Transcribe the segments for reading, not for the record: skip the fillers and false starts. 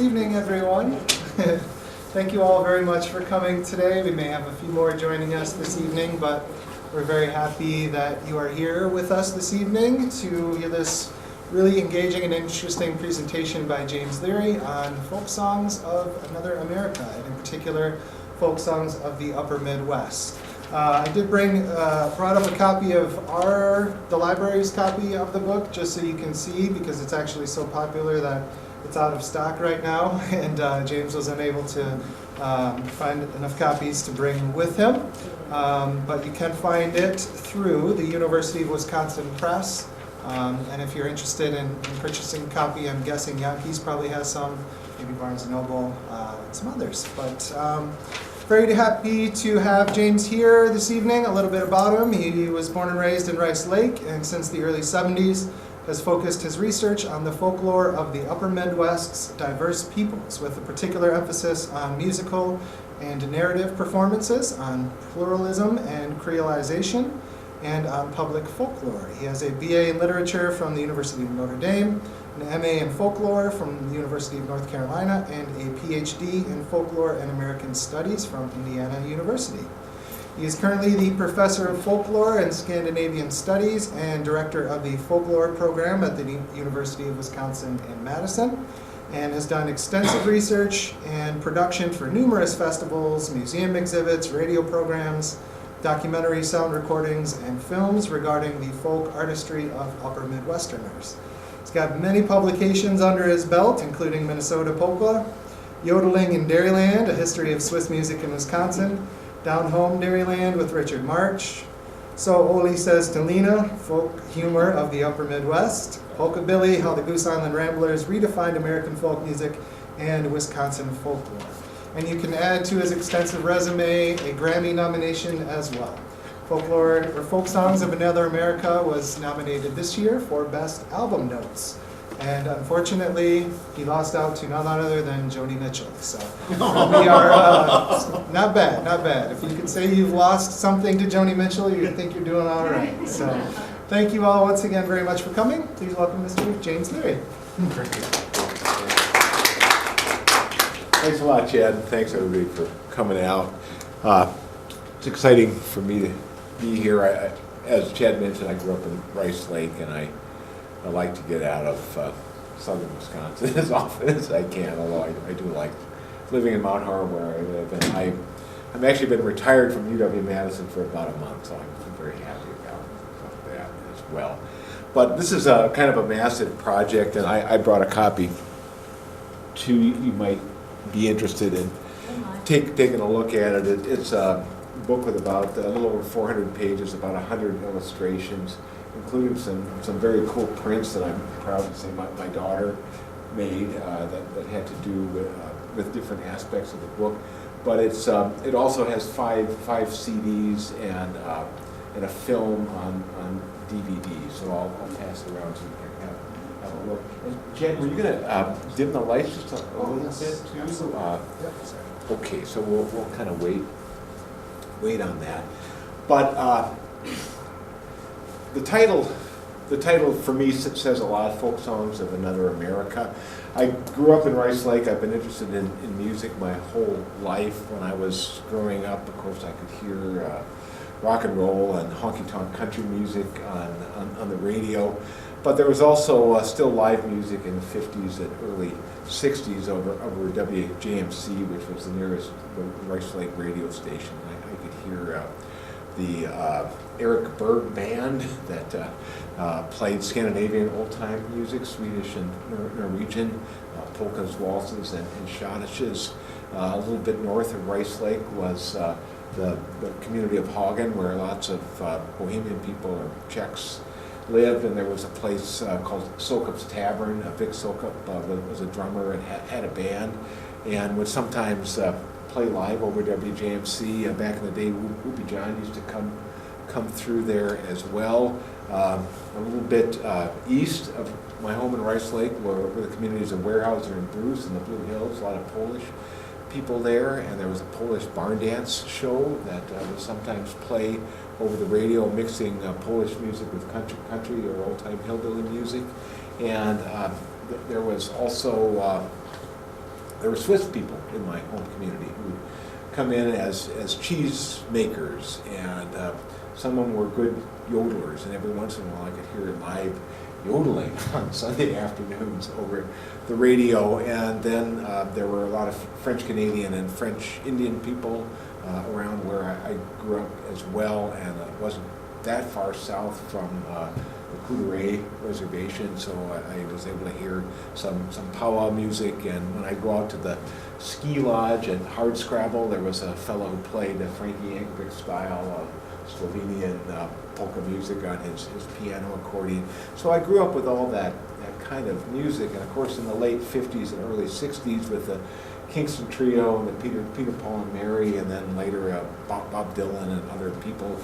evening, everyone. Thank you all very much for coming today. We may have a few more joining us this evening, but we're very happy that you are here with us this evening to hear this really engaging and interesting presentation by James Leary on Folksongs of Another America, and in particular, Folksongs of the Upper Midwest. I did brought up a copy of the library's copy of the book, just so you can see, because it's actually so popular that it's out of stock right now, and James was unable to find enough copies to bring with him. But you can find it through the University of Wisconsin Press. And if you're interested in purchasing a copy, I'm guessing Yankees probably has some, maybe Barnes & Noble, and some others. But very happy to have James here this evening. A little bit about him. He was born and raised in Rice Lake, and since the early 70s has focused his research on the folklore of the Upper Midwest's diverse peoples, with a particular emphasis on musical and narrative performances, on pluralism and creolization, and on public folklore. He has a BA in literature from the University of Notre Dame, an MA in folklore from the University of North Carolina, and a PhD in folklore and American studies from Indiana University. He is currently the professor of folklore and Scandinavian studies and director of the folklore program at the University of Wisconsin in Madison, and has done extensive research and production for numerous festivals, museum exhibits, radio programs, documentary sound recordings, and films regarding the folk artistry of Upper Midwesterners. He's got many publications under his belt, including Minnesota Polka, Yodeling in Dairyland, A History of Swiss Music in Wisconsin, Down Home Dairyland with Richard March, So Oli Says to Lena, Folk Humor of the Upper Midwest, Polkabilly, How the Goose Island Ramblers Redefined American Folk Music, and Wisconsin Folklore. And you can add to his extensive resume a Grammy nomination as well. Folklore, or Folksongs of Another America, was nominated this year for Best Album Notes. And unfortunately, he lost out to none other than Joni Mitchell. So we are, not bad, not bad. If you could say you've lost something to Joni Mitchell, you think you're doing all right. So thank you all once again very much for coming. Please welcome Mr. James Leary. Thank you. Thanks a lot, Chad, and thanks everybody for coming out. It's exciting for me to be here. As Chad mentioned, I grew up in Rice Lake, and I like to get out of southern Wisconsin as often as I can, although I do like living in Mount Harbor where I live. And I've actually been retired from UW-Madison for about a month, so I'm very happy about that as well. But this is a kind of a massive project, and I brought a copy to you might be interested in taking a look at it. It's a book with about a little over 400 pages, about 100 illustrations, including some very cool prints that I'm proud to say my daughter made that had to do with different aspects of the book. But it also has five CDs and a film on DVD. So I'll pass it around so you can have a look. And Chad, were you going to dim the lights just a little bit too? Okay, so we'll kind of wait on that. But the title for me says a lot, Folksongs of Another America. I grew up in Rice Lake. I've been interested in music my whole life. When I was growing up, of course, I could hear rock and roll and honky-tonk country music on the radio. But there was also still live music in the 50s and early 60s over WJMC, which was the nearest Rice Lake radio station. I could hear the Eric Berg Band that played Scandinavian old-time music, Swedish and Norwegian, polkas, waltzes, and schottisches. A little bit north of Rice Lake was the community of Hagen, where lots of Bohemian people or Czechs lived, and there was a place called Sokup's Tavern. Vic Sokup was a drummer and had a band, and would sometimes play live over WJMC. Back in the day, Whoopi John used to come through there as well. A little bit east of my home in Rice Lake were the communities of Weyerhaeuser and Bruce and the Blue Hills, a lot of Polish people there, and there was a Polish barn dance show that would sometimes play over the radio, mixing Polish music with country or old-time hillbilly music. And there was also there were Swiss people in my home community who would come in as cheese makers, and some of them were good yodelers, and every once in a while I could hear live yodeling on Sunday afternoons over the radio. And then there were a lot of French Canadian and French Indian people around where I grew up as well, and it wasn't that far south from the Coudray Reservation, so I was able to hear some powwow music. And when I go out to the ski lodge at Hardscrabble, there was a fellow who played the Frankie Yankovic style Slovenian polka music on his piano accordion. So I grew up with all that kind of music, and of course in the late 50s and early 60s with the Kingston Trio and the Peter, Paul and Mary, and then later Bob Dylan and other people.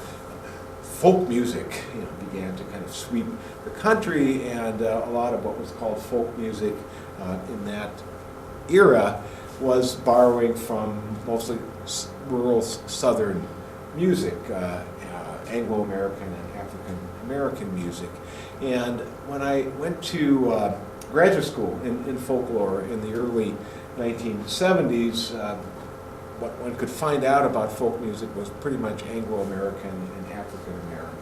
Folk music, began to kind of sweep the country, and a lot of what was called folk music in that era was borrowing from mostly rural southern music, Anglo-American and African-American music. And when I went to graduate school in folklore in the early 1970s, what one could find out about folk music was pretty much Anglo-American and African-American.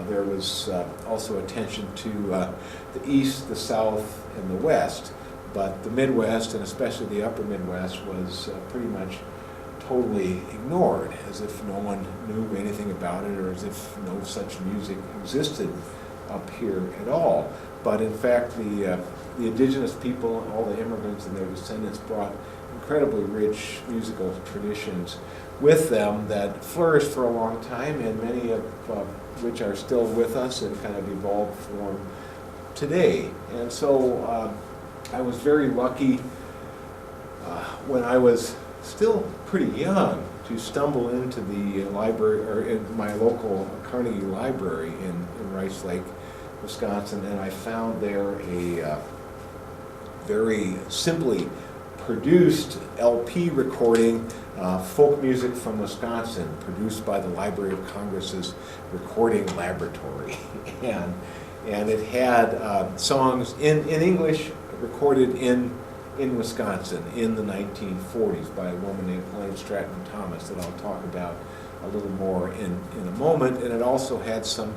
There was also attention to the East, the South, and the West, but the Midwest, and especially the upper Midwest, was pretty much totally ignored, as if no one knew anything about it, or as if no such music existed up here at all. But in fact, the indigenous people and all the immigrants and their descendants brought incredibly rich musical traditions with them that flourished for a long time, and many of which are still with us in kind of evolved form today. And so I was very lucky when I was still pretty young to stumble into the library, or in my local Carnegie Library in Rice Lake, Wisconsin, and I found there a very simply produced LP recording, folk music from Wisconsin, produced by the Library of Congress's recording laboratory. and it had songs in English recorded in Wisconsin in the 1940s by a woman named Elaine Stratton Thomas that I'll talk about a little more in a moment. And it also had some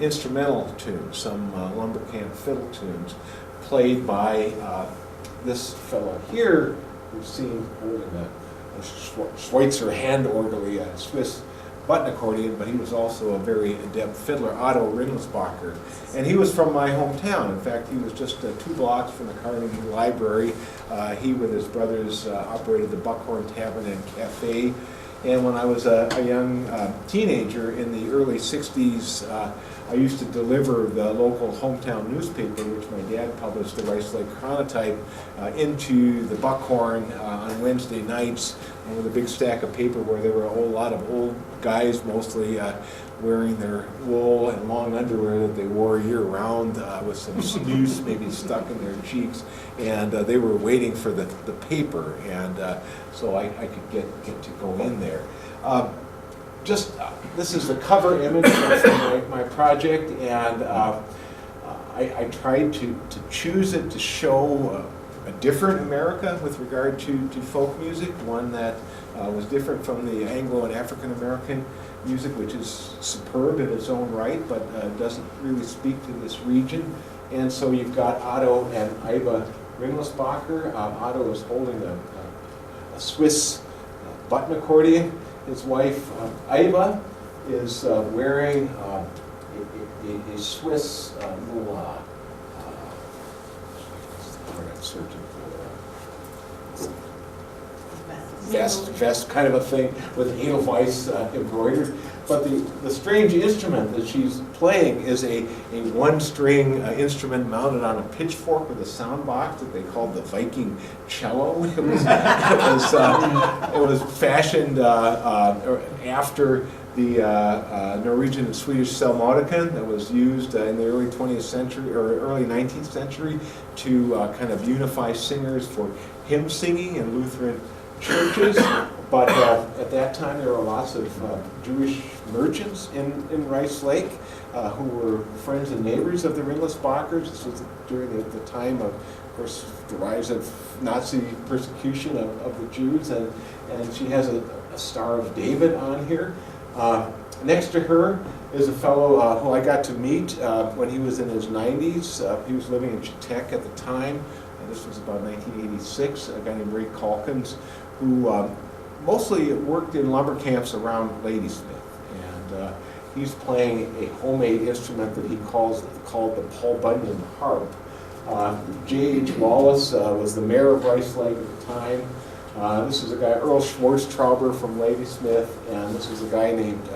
instrumental tunes, some lumber camp fiddle tunes played by this fellow here, who's seen holding a Schweitzer hand orgel, a Swiss button accordion, but he was also a very adept fiddler, Otto Ringelsbacher. And he was from my hometown. In fact, he was just 2 blocks from the Carnegie Library. He, with his brothers, operated the Buckhorn Tavern and Cafe. And when I was a young teenager in the early 60s, I used to deliver the local hometown newspaper, which my dad published, the Rice Lake Chronotype, into the Buckhorn on Wednesday nights with a big stack of paper where there were a whole lot of old guys, mostly wearing their wool and long underwear that they wore year-round with some snooze maybe stuck in their cheeks, and they were waiting for the paper, and so I could get to go in there. This is the cover image of my project, and I tried to choose it to show a different America with regard to folk music, one that was different from the Anglo and African American music, which is superb in its own right, but doesn't really speak to this region. And so you've got Otto and Iva Ringelsbacher. Otto is holding a Swiss button accordion. His wife, Iva, is wearing a Swiss little searching for vest kind of a thing with Edelweiss embroidered. But the strange instrument that she's playing is a one-string instrument mounted on a pitchfork with a sound box that they called the Viking cello. It was fashioned after the Norwegian and Swedish psalmodican that was used in the early 20th century or early 19th century to kind of unify singers for hymn singing in Lutheran churches, but at that time there were lots of Jewish merchants in Rice Lake who were friends and neighbors of the Ringlisbachers. This was during the time of course, the rise of Nazi persecution of the Jews, and she has a Star of David on here. Next to her is a fellow who I got to meet when he was in his 90s. He was living in Chautauqua at the time. This was about 1986, a guy named Ray Calkins, who mostly worked in lumber camps around Ladysmith. And he's playing a homemade instrument that he called the Paul Bunyan harp. J.H. Wallace was the mayor of Rice Lake at the time. This is a guy, Earl Schwarztrauber from Ladysmith, and this is a guy named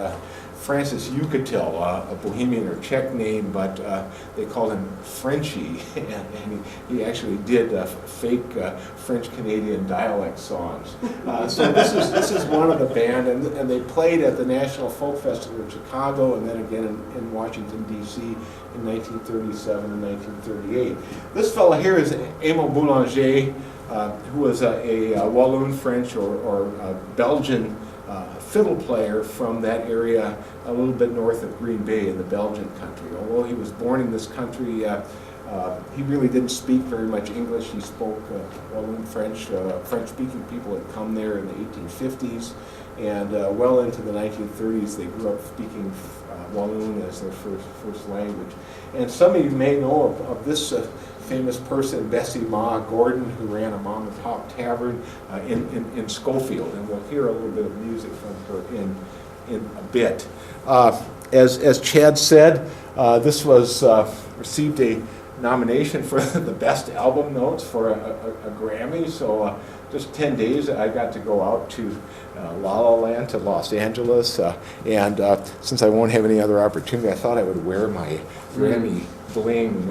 Francis Yucatel, a Bohemian or Czech name, but they called him Frenchy, and he actually did fake French-Canadian dialect songs. So this is one of the band, and they played at the National Folk Festival in Chicago, and then again in Washington, D.C. in 1937 and 1938. This fellow here is Emile Boulanger, who was a Walloon French or Belgian fiddle player from that area a little bit north of Green Bay in the Belgian country. Although he was born in this country, he really didn't speak very much English. He spoke Walloon French. French-speaking people had come there in the 1850s, and well into the 1930s they grew up speaking Walloon as their first language. And some of you may know of this famous person, Bessie Ma Gordon, who ran a mom-and-pop tavern in Schofield, and we'll hear a little bit of music from her in a bit. As Chad said, this was received a nomination for the best album notes for a Grammy. So just 10 days, I got to go out to La La Land, to Los Angeles, and since I won't have any other opportunity, I thought I would wear my Grammy bling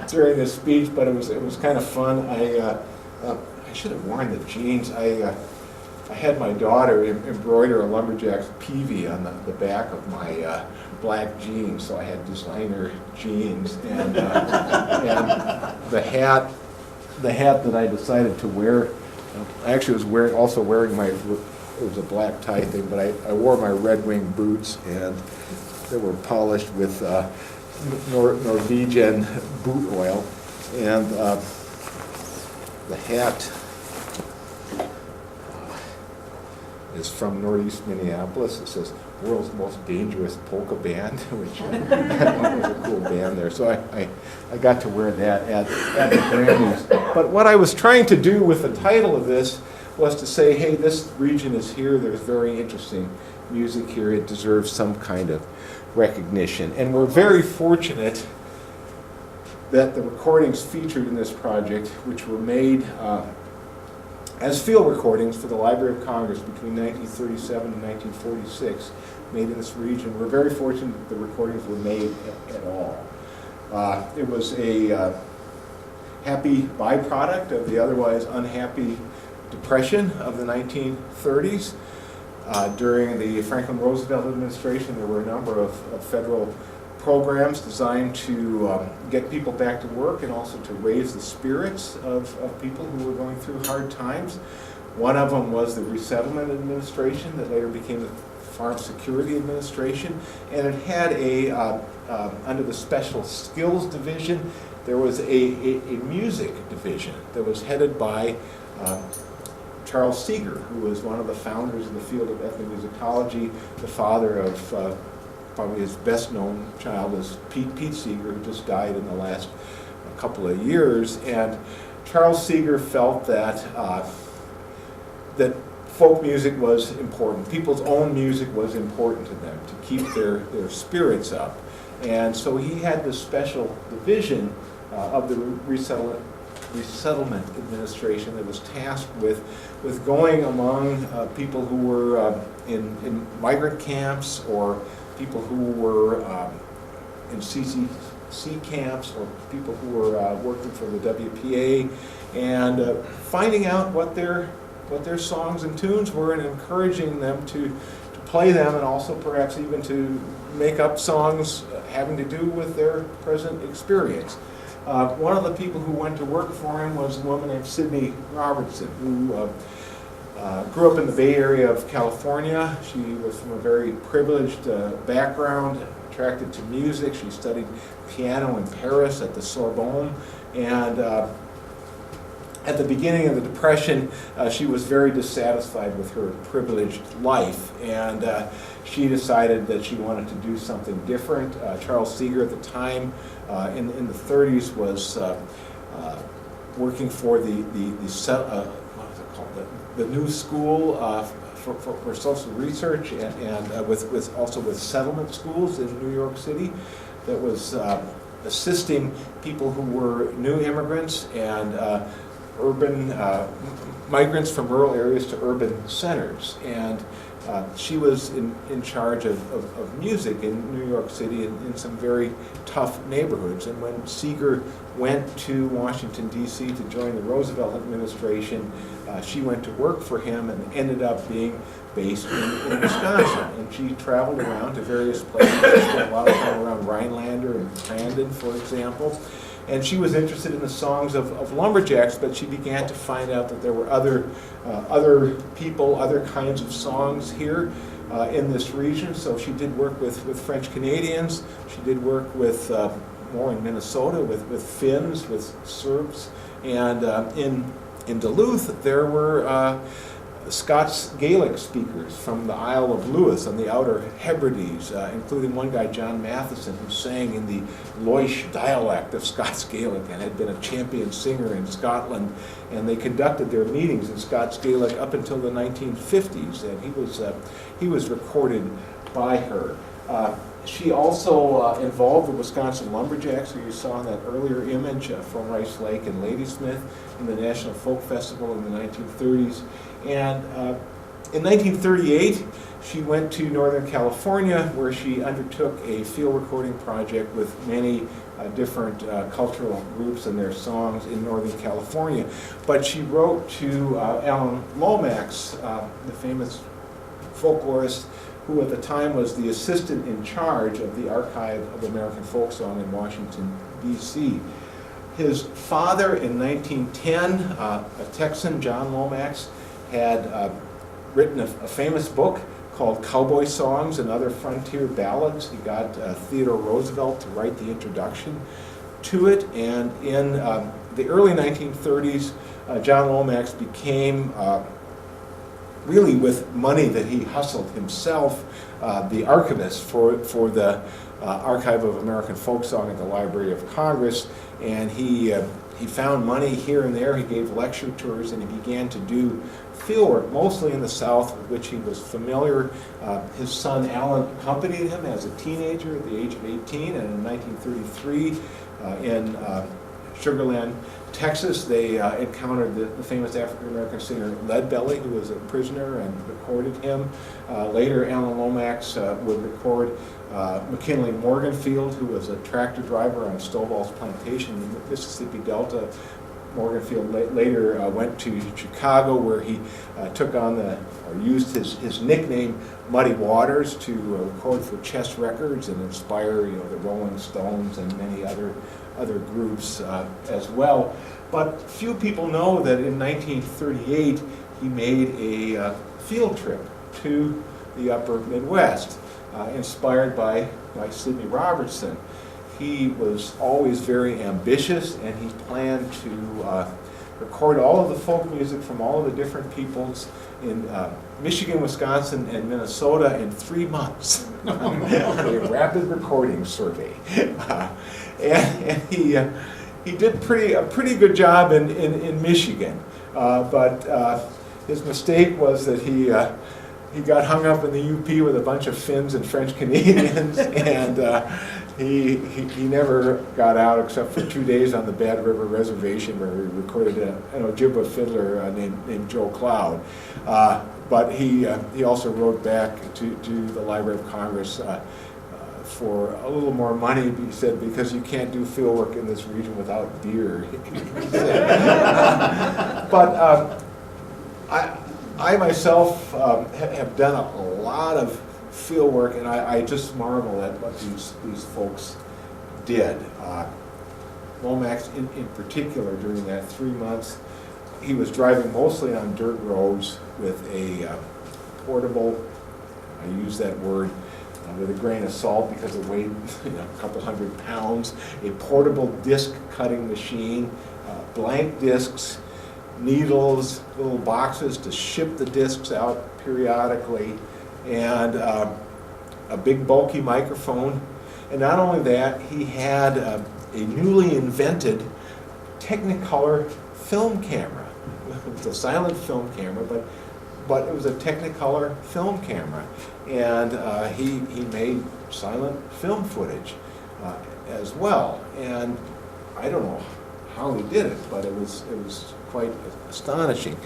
during this speech, but it was kind of fun. I should have worn the jeans. I had my daughter embroider a lumberjack's peavey on the back of my black jeans, so I had designer jeans, and the hat that I decided to wear. I actually was also wearing my, it was a black tie thing, but I wore my Red Wing boots, and they were polished with Norwegian boot oil, and the hat is from Northeast Minneapolis. It says "World's Most Dangerous Polka Band," which was a cool band there. So I got to wear that at the Grammys. But what I was trying to do with the title of this was to say, hey, this region is here. There's very interesting music here. It deserves some kind of recognition. And we're very fortunate that the recordings featured in this project, which were made as field recordings for the Library of Congress between 1937 and 1946, made in this region. We're very fortunate that the recordings were made at all. It was a happy byproduct of the otherwise unhappy Depression of the 1930s. During the Franklin Roosevelt administration, there were a number of federal programs designed to get people back to work and also to raise the spirits of people who were going through hard times. One of them was the Resettlement Administration that later became the Farm Security Administration, and it had under the Special Skills Division, there was a music division that was headed by Charles Seeger, who was one of the founders of the field of ethnomusicology, the father of probably his best-known child is Pete Seeger, who just died in the last couple of years. And Charles Seeger felt that that folk music was important. People's own music was important to them to keep their spirits up. And so he had this special division of the Resettlement Administration that was tasked with going among people who were in migrant camps, or people who were in CCC camps, or people who were working for the WPA, and finding out what their songs and tunes were, and encouraging them to play them, and also perhaps even to make up songs having to do with their present experience. One of the people who went to work for him was a woman named Sydney Robertson, who grew up in the Bay Area of California. She was from a very privileged background, attracted to music. She studied piano in Paris at the Sorbonne, and at the beginning of the Depression, she was very dissatisfied with her privileged life, and she decided that she wanted to do something different. Charles Seeger at the time, in the 30s, was working for the New School for Social Research, and also with settlement schools in New York City, that was assisting people who were new immigrants and urban migrants from rural areas to urban centers. And she was in charge of music in New York City in some very tough neighborhoods. And when Seeger went to Washington, D.C. to join the Roosevelt administration, she went to work for him and ended up being based in Wisconsin. And she traveled around to various places. She spent a lot of time around Rhinelander and Crandon, for example. And she was interested in the songs of lumberjacks, but she began to find out that there were other people, other kinds of songs here in this region. So she did work with French Canadians. She did work with, more in Minnesota, with Finns, with Serbs. And in Duluth, there were Scots Gaelic speakers from the Isle of Lewis on the Outer Hebrides, including one guy, John Matheson, who sang in the Loish dialect of Scots Gaelic and had been a champion singer in Scotland. And they conducted their meetings in Scots Gaelic up until the 1950s, and he was recorded by her. She also involved the Wisconsin Lumberjacks, who you saw in that earlier image from Rice Lake and Ladysmith, in the National Folk Festival in the 1930s. And in 1938, she went to Northern California, where she undertook a field recording project with many different cultural groups and their songs in Northern California. But she wrote to Alan Lomax, the famous folklorist, who at the time was the assistant in charge of the Archive of American Folk Song in Washington, D.C. His father, in 1910, a Texan, John Lomax, had written a famous book called Cowboy Songs and Other Frontier Ballads. He got Theodore Roosevelt to write the introduction to it, and in the early 1930s, John Lomax became, really with money that he hustled himself, the archivist for the Archive of American Folk Song at the Library of Congress, and he found money here and there. He gave lecture tours, and he began to do fieldwork, mostly in the South, with which he was familiar. His son Alan accompanied him as a teenager at the age of 18, and in 1933 in Sugar Land, Texas, they encountered the famous African-American singer Leadbelly, who was a prisoner, and recorded him. Later, Alan Lomax would record McKinley Morganfield, who was a tractor driver on Stovall's plantation in the Mississippi Delta. Morganfield later went to Chicago, where he took on used his nickname Muddy Waters to record for Chess Records and inspire the Rolling Stones and many other groups as well. But few people know that in 1938 he made a field trip to the upper Midwest, inspired by Sidney Robertson. He was always very ambitious, and he planned to record all of the folk music from all of the different peoples in Michigan, Wisconsin, and Minnesota in 3 months. A rapid recording survey. And he did a pretty good job in Michigan, but his mistake was that he got hung up in the UP with a bunch of Finns and French Canadians, and he never got out except for 2 days on the Bad River Reservation, where he recorded an Ojibwa fiddler named Joe Cloud. But he also wrote back to the Library of Congress for a little more money, he said, because you can't do fieldwork in this region without beer. But I myself have done a lot of fieldwork, and I just marvel at what these folks did. Lomax in particular, during that 3 months, he was driving mostly on dirt roads with a portable, I use that word with a grain of salt because it weighed a couple hundred pounds, a portable disc cutting machine, blank discs, needles, little boxes to ship the discs out periodically, and a big bulky microphone. And not only that, he had a newly invented Technicolor film camera. It was a silent film camera, but it was a Technicolor film camera. And he made silent film footage as well. And I don't know how he did it, but it was quite astonishing.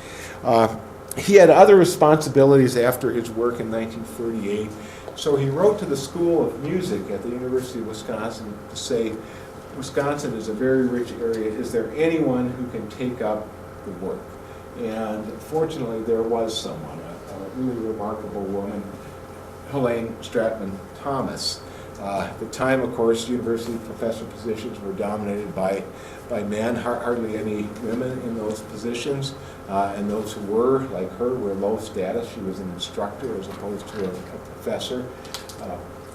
He had other responsibilities after his work in 1938, so he wrote to the School of Music at the University of Wisconsin to say, Wisconsin is a very rich area. Is there anyone who can take up the work? And fortunately, there was someone, a really remarkable woman, Helene Stratman Thomas. At the time, of course, university professor positions were dominated by men, hardly any women in those positions, and those who were, like her, were low status. She was an instructor as opposed to a professor.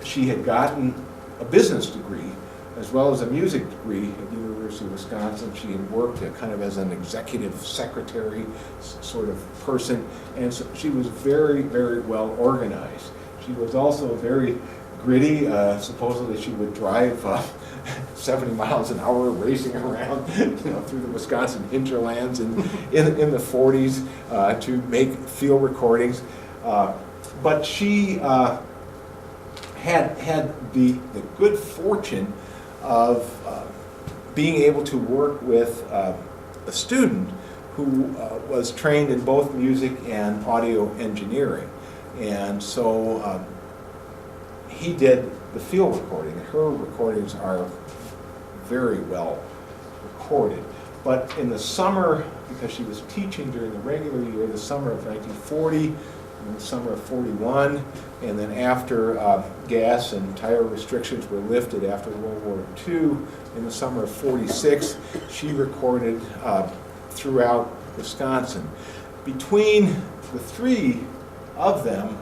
She had gotten a business degree as well as a music degree at the University of Wisconsin. She had worked kind of as an executive secretary sort of person, and so she was very, very well organized. She was also very gritty. Supposedly she would drive 70 miles an hour racing around through the Wisconsin hinterlands in the 40s to make field recordings. But she had the good fortune of being able to work with a student who was trained in both music and audio engineering. And so he did the field recording. Her recordings are very well recorded. But in the summer, because she was teaching during the regular year, the summer of 1940, and the summer of 41, and then after gas and tire restrictions were lifted after World War II, in the summer of 46, she recorded throughout Wisconsin. Between the three of them,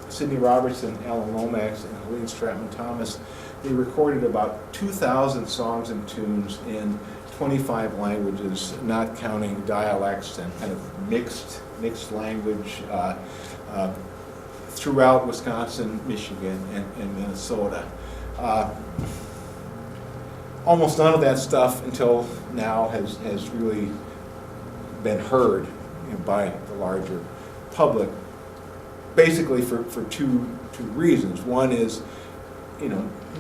Sidney Robertson, Alan Lomax, and Helene Stratman Thomas, they recorded about 2,000 songs and tunes in 25 languages, not counting dialects and kind of mixed language throughout Wisconsin, Michigan, and Minnesota. Almost none of that stuff until now has really been heard by the larger public, basically for two reasons. One is,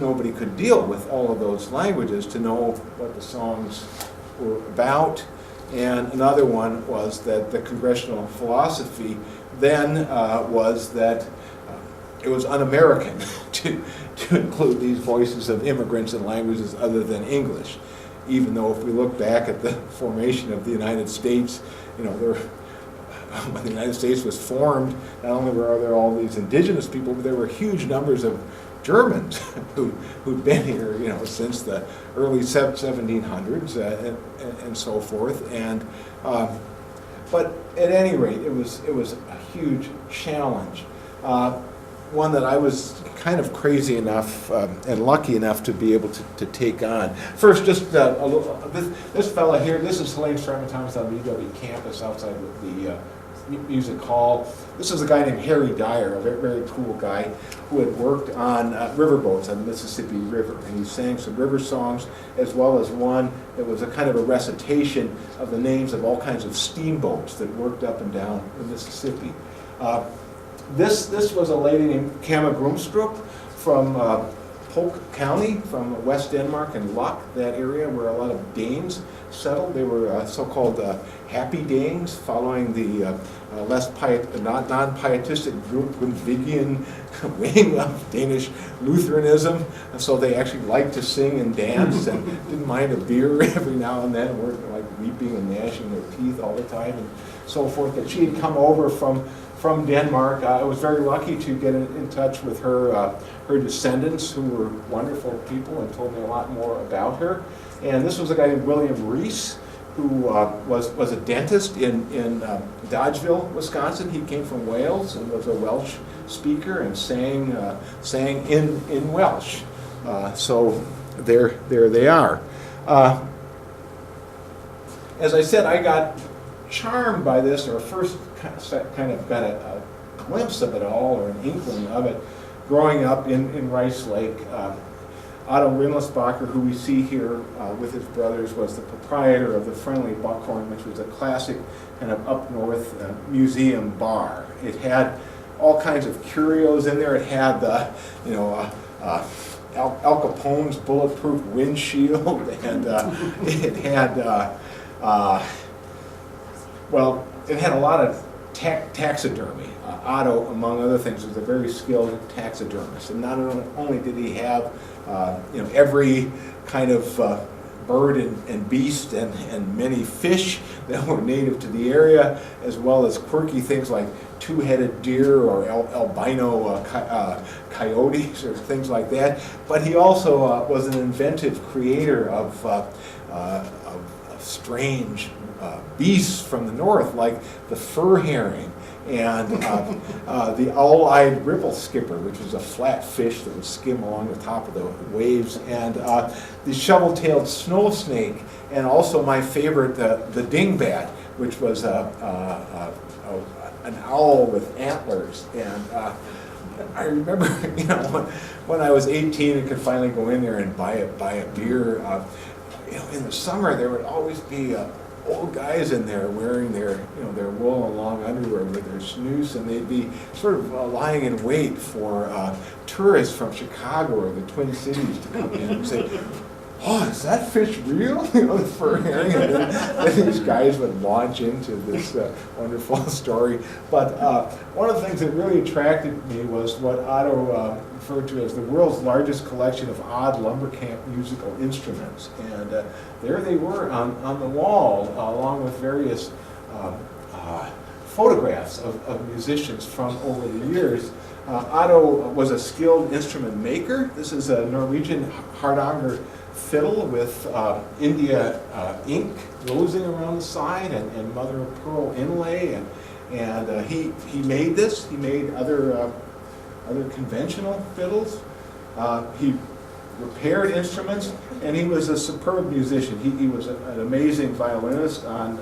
nobody could deal with all of those languages to know what the songs were about. And another one was that the congressional philosophy then was that it was un-American to include these voices of immigrants in languages other than English. Even though if we look back at the formation of the United States, when the United States was formed, not only were there all these indigenous people, but there were huge numbers of Germans who'd been here, since the early 1700s and so forth. And but at any rate, it was a huge challenge. One that I was kind of crazy enough and lucky enough to be able to take on. First, just this fella here. This is Helene Stratman Thomas on the UW campus outside of the music hall. This is a guy named Harry Dyer, a very, very cool guy who had worked on riverboats on the Mississippi River, and he sang some river songs as well as one that was a kind of a recitation of the names of all kinds of steamboats that worked up and down the Mississippi. This was a lady named Kama Grumstrup from Polk County, from West Denmark and Luck, that area where a lot of Danes settled. They were so-called happy Danes, following the less non-pietistic Grundtvigian wing of Danish Lutheranism. So they actually liked to sing and dance and didn't mind a beer every now and then, weren't like weeping and gnashing their teeth all the time and so forth. But she had come over from Denmark. I was very lucky to get in touch with her descendants, who were wonderful people and told me a lot more about her. And this was a guy named William Reese, who was a dentist in Dodgeville, Wisconsin. He came from Wales and was a Welsh speaker and sang in Welsh. So there they are. As I said, I got charmed by this, or first kind of got a glimpse of it all, or an inkling of it, growing up in Rice Lake. Otto Rimlisbacher, who we see here with his brothers, was the proprietor of the Friendly Buckhorn, which was a classic kind of up north museum bar. It had all kinds of curios in there. It had Al Capone's bulletproof windshield, and it had it had a lot of taxidermy. Otto, among other things, was a very skilled taxidermist, and not only did he have every kind of bird and beast and many fish that were native to the area, as well as quirky things like two-headed deer or albino coyotes or things like that. But he also was an inventive creator of strange beasts from the north, like the fur herring and the owl-eyed ripple skipper, which was a flat fish that would skim along the top of the waves, and the shovel-tailed snow snake, and also my favorite, the dingbat, which was an owl with antlers. And I remember, when I was 18 and could finally go in there and buy a beer. In the summer there would always be old guys in there wearing their wool and long underwear with their snooze, and they'd be sort of lying in wait for tourists from Chicago or the Twin Cities to come in and say, "Oh, is that fish real?" The fur herring. And then these guys would launch into this wonderful story. But one of the things that really attracted me was what Otto referred to as the world's largest collection of odd lumber camp musical instruments. And there they were on the wall, along with various photographs of musicians from over the years. Otto was a skilled instrument maker. This is a Norwegian Hardanger fiddle with India ink rosing around the side and mother of pearl inlay, and he made this. He made other conventional fiddles. He repaired instruments, and he was a superb musician. He was an amazing violinist on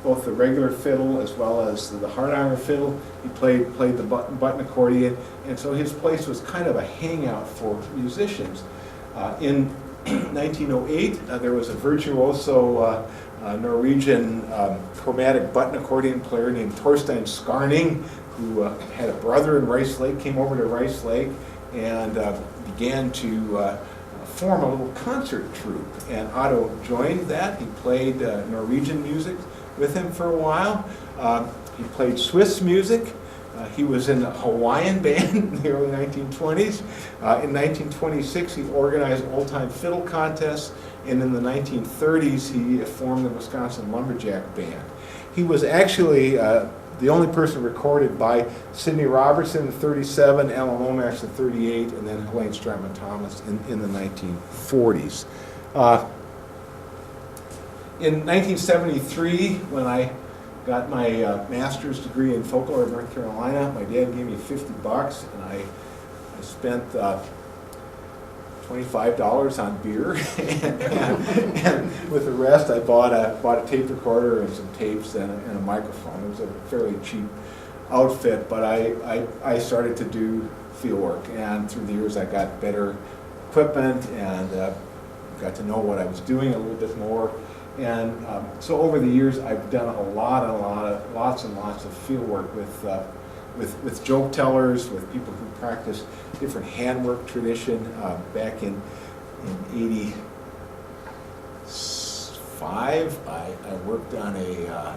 both the regular fiddle as well as the Hardanger fiddle. He played the button accordion, and so his place was kind of a hangout for musicians. In 1908, there was a virtuoso Norwegian chromatic button accordion player named Torstein Skarning, who had a brother in Rice Lake, came over to Rice Lake, and began to form a little concert troupe. And Otto joined that. He played Norwegian music with him for a while. He played Swiss music. He was in a Hawaiian band in the early 1920s. In 1926, he organized old-time fiddle contests, and in the 1930s, he formed the Wisconsin Lumberjack Band. He was actually the only person recorded by Sidney Robertson in 1937, Alan Lomax in 1938, and then Helene Stratman Thomas in the 1940s. In 1973, when I got my master's degree in folklore in North Carolina, my dad gave me $50, and I spent $25 on beer, and with the rest, I bought a tape recorder and some tapes and a microphone. It was a fairly cheap outfit, but I started to do fieldwork, and through the years, I got better equipment and got to know what I was doing a little bit more. And so over the years, I've done lots and lots of field work with joke tellers, with people who practice different handwork tradition. Back in '85, I worked on a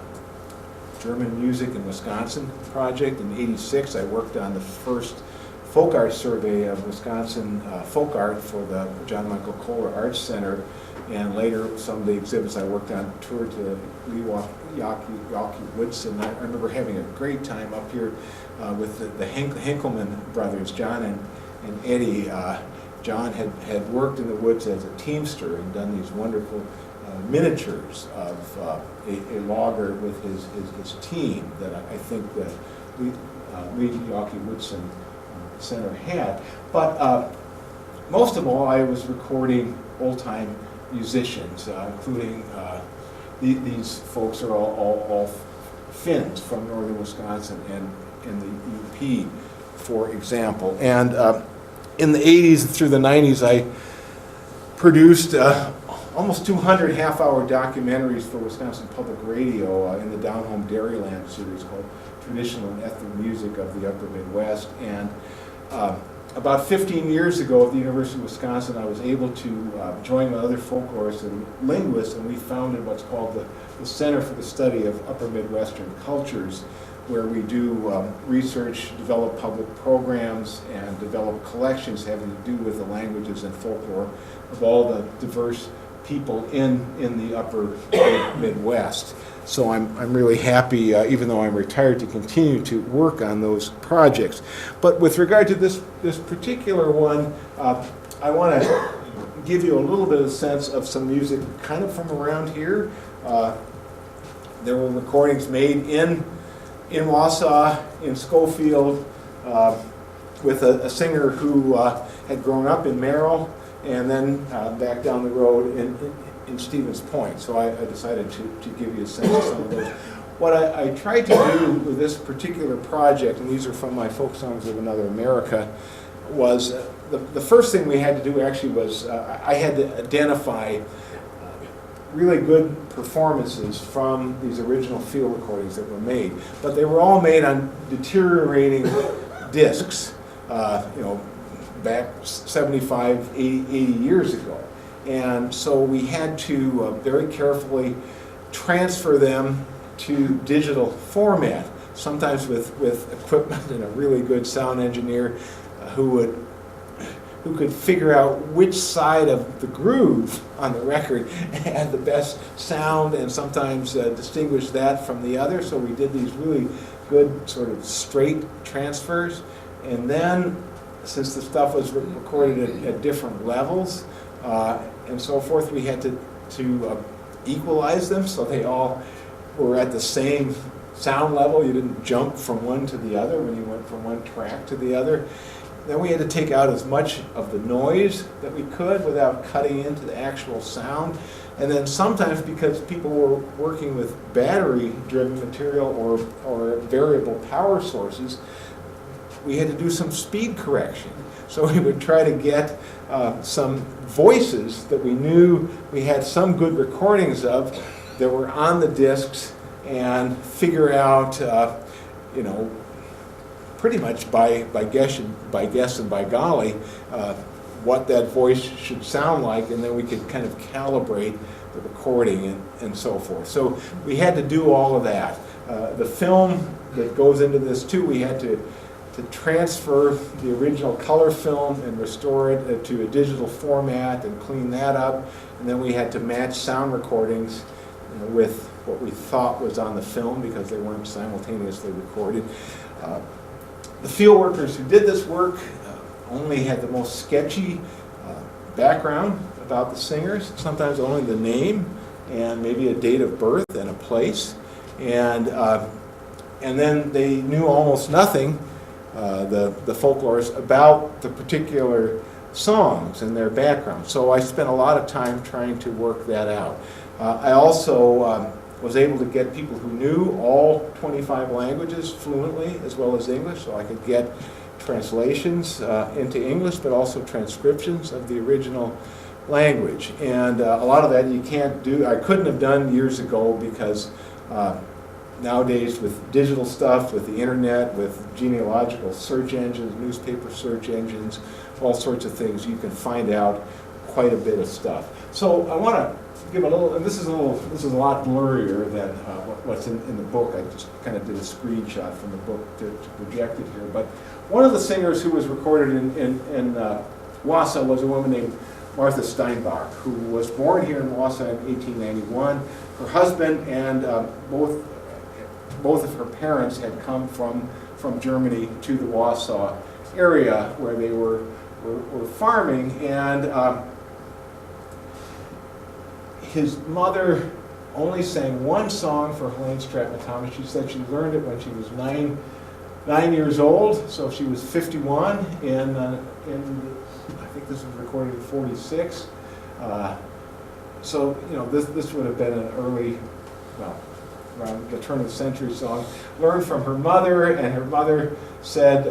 German music in Wisconsin project. In '86, I worked on the first folk art survey of Wisconsin folk art for the John Michael Kohler Arts Center, and later some of the exhibits I worked on toured to Leary-Woodson. I remember having a great time up here with the Henkelman brothers, John and Eddie. John had worked in the woods as a teamster and done these wonderful miniatures of a logger with his team that I think the Leary-Woodson Center had. But most of all, I was recording old-time musicians, including these folks are all Finns from northern Wisconsin and the UP, for example. And in the 80s through the 90s, I produced almost 200 half-hour documentaries for Wisconsin Public Radio in the Down Home Dairyland series called Traditional and Ethnic Music of the Upper Midwest. And about 15 years ago at the University of Wisconsin, I was able to join with other folklorists and linguists, and we founded what's called the Center for the Study of Upper Midwestern Cultures, where we do research, develop public programs, and develop collections having to do with the languages and folklore of all the diverse people in the Upper Midwest. So I'm really happy, even though I'm retired, to continue to work on those projects. But with regard to this particular one, I want to give you a little bit of sense of some music kind of from around here. There were recordings made in Wausau, in Schofield, with a singer who had grown up in Merrill and then back down the road in Stevens Point. So I decided to give you a sense of some of those. What I tried to do with this particular project, and these are from my Folksongs of Another America, was the first thing we had to do actually was I had to identify really good performances from these original field recordings that were made. But they were all made on deteriorating discs, back 75, 80 years ago. And so we had to very carefully transfer them to digital format, sometimes with equipment and a really good sound engineer who could figure out which side of the groove on the record had the best sound and sometimes distinguish that from the other. So we did these really good sort of straight transfers. And then, since the stuff was recorded at different levels and so forth, we had to equalize them so they all were at the same sound level. You didn't jump from one to the other when you went from one track to the other. Then we had to take out as much of the noise that we could without cutting into the actual sound. And then sometimes, because people were working with battery-driven material or variable power sources, we had to do some speed correction. So we would try to get some voices that we knew we had some good recordings of that were on the discs and figure out, pretty much by guess and by golly, what that voice should sound like, and then we could kind of calibrate the recording and so forth. So we had to do all of that. The film that goes into this too, we had to transfer the original color film and restore it to a digital format and clean that up, and then we had to match sound recordings with what we thought was on the film because they weren't simultaneously recorded. The field workers who did this work only had the most sketchy background about the singers, sometimes only the name and maybe a date of birth and a place. And then they knew almost nothing, the folklorists, about the particular songs and their background. So I spent a lot of time trying to work that out. I also was able to get people who knew all 25 languages fluently as well as English, so I could get translations into English, but also transcriptions of the original language. And a lot of that you can't do, I couldn't have done years ago because nowadays with digital stuff, with the internet, with genealogical search engines, newspaper search engines, all sorts of things, you can find out quite a bit of stuff. So I want to give a little, and this is a lot blurrier than what's in the book. I just kind of did a screenshot from the book to project it here. But one of the singers who was recorded in Wausau was a woman named Martha Steinbach, who was born here in Wausau in 1891. Her husband and both of her parents had come from Germany to the Wausau area where they were farming, and his mother only sang one song for Helene Stratton Thomas. She said she learned it when she was nine years old, so she was 51 in I think this was recorded in 46. So this would have been an early, around the turn of the century song, learned from her mother, and her mother said,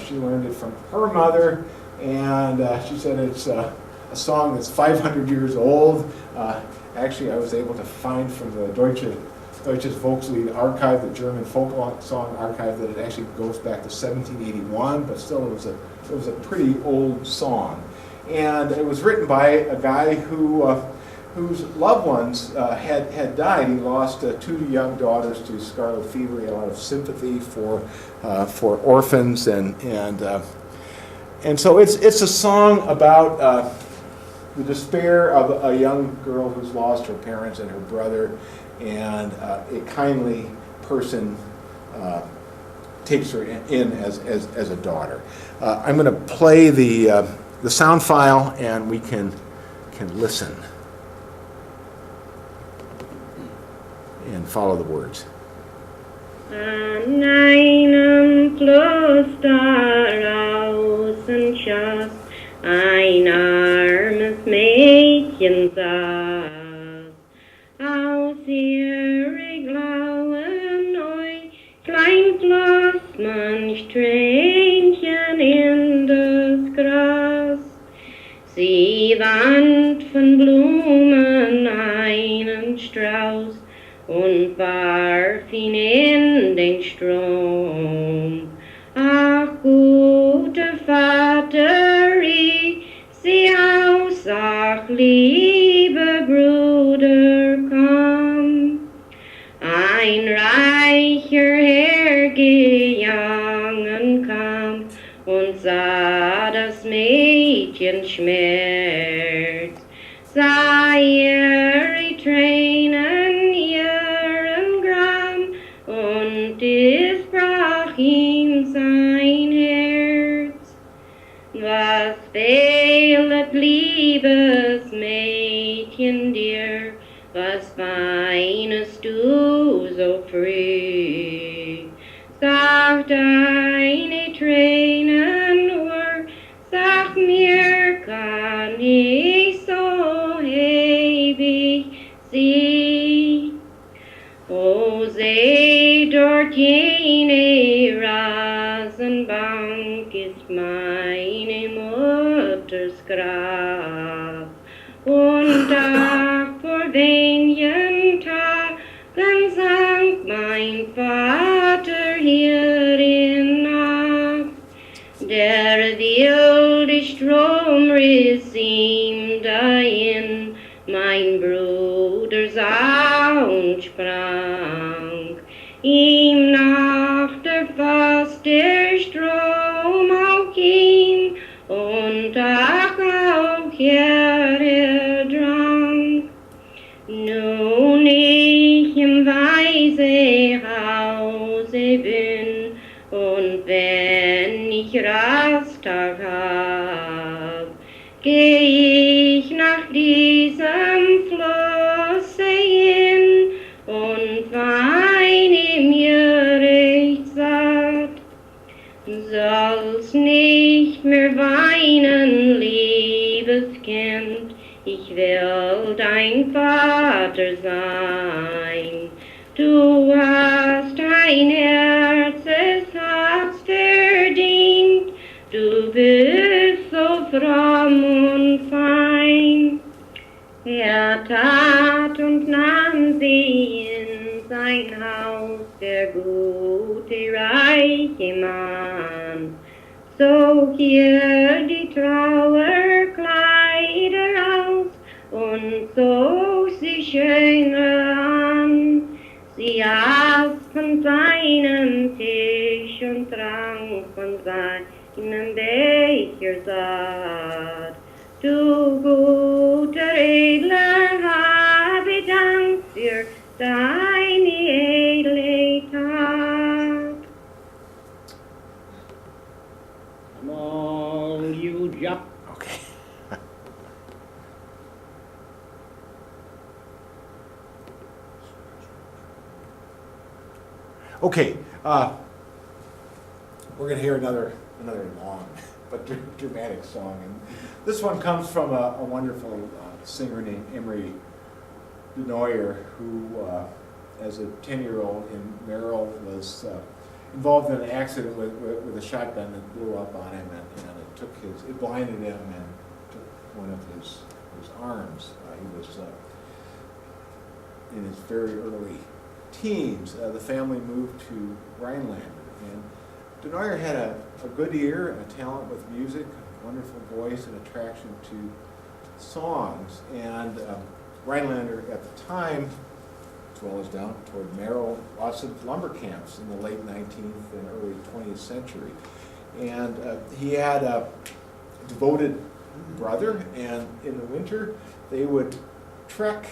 she learned it from her mother, and she said it's a song that's 500 years old. Actually, I was able to find from the Deutsches Volkslied Archive, the German folk song archive, that it actually goes back to 1781, but still it was a pretty old song. And it was written by a guy whose loved ones had died. He lost 2 young daughters to scarlet fever. He had a lot of sympathy for orphans, and so it's a song about the despair of a young girl who's lost her parents and her brother, and a kindly person takes her in as a daughter. I'm going to play the sound file, and we can listen and follow the words. An einem Kloster Außenschaft ein armes Mädchen saß, aus ihrer blauen Äuglein floss manch Tränchen in das Gras. Sie wand von Blumen einen Strauß und warf ihn in den Strom. Ach, guter Vater, rief sie aus, ach, lieber Bruder, komm. Ein reicher Herr gegangen kam und sah das Mädchen Schmerz, sah ihre Tränen, ihren Gram, und es brach ihm sein Herz. Was fehlet, liebes Mädchen, dir? Was weinest du so früh? Sag deine Tränen nur, sag mir, kann ich so ewig sie? O seh, dort jene Rasenbank ist meine Mutters Grab. Und ach, vor wenigen Tagen sank mein Vater hierin ab. Der wilde Strom riss ihm dahin, mein Bruder sah und sprang. Ihm nach der fast der Strom auch ihn, und ach, auch er drang. Nun ich im weise Hause bin, und wenn ich Rasttag hab, geh ich nach diesem Flusse hin und weine mir recht satt. Sollst nicht mehr weinen, liebes Kind, ich will dein Vater sein. Du hast ein Herz, es hast verdient, du bist so fromm und fein. Er tat und nahm sie in sein Haus, der gute, reiche Mann. Zog ihr die Trauerkleider aus und zog Söhne an. Sie aßen seinen Tisch und trank von seinem Becher satt. Du guter edler Habitant für deine edle Tat. Come on, you jump. Okay. Okay, we're going to hear another long but dramatic song. And this one comes from a wonderful singer named Emery Denoyer, who, as a 10-year-old in Merrill, was involved in an accident with a shotgun that blew up on him, and it blinded him and took one of his arms. He was in his very early teens. The family moved to Rhinelander, and Denoyer had a good ear, a talent with music, a wonderful voice, and attraction to songs. And Rhinelander at the time, as well as down toward Merrill, lots of lumber camps in the late 19th and early 20th century. And he had a devoted brother, and in the winter they would trek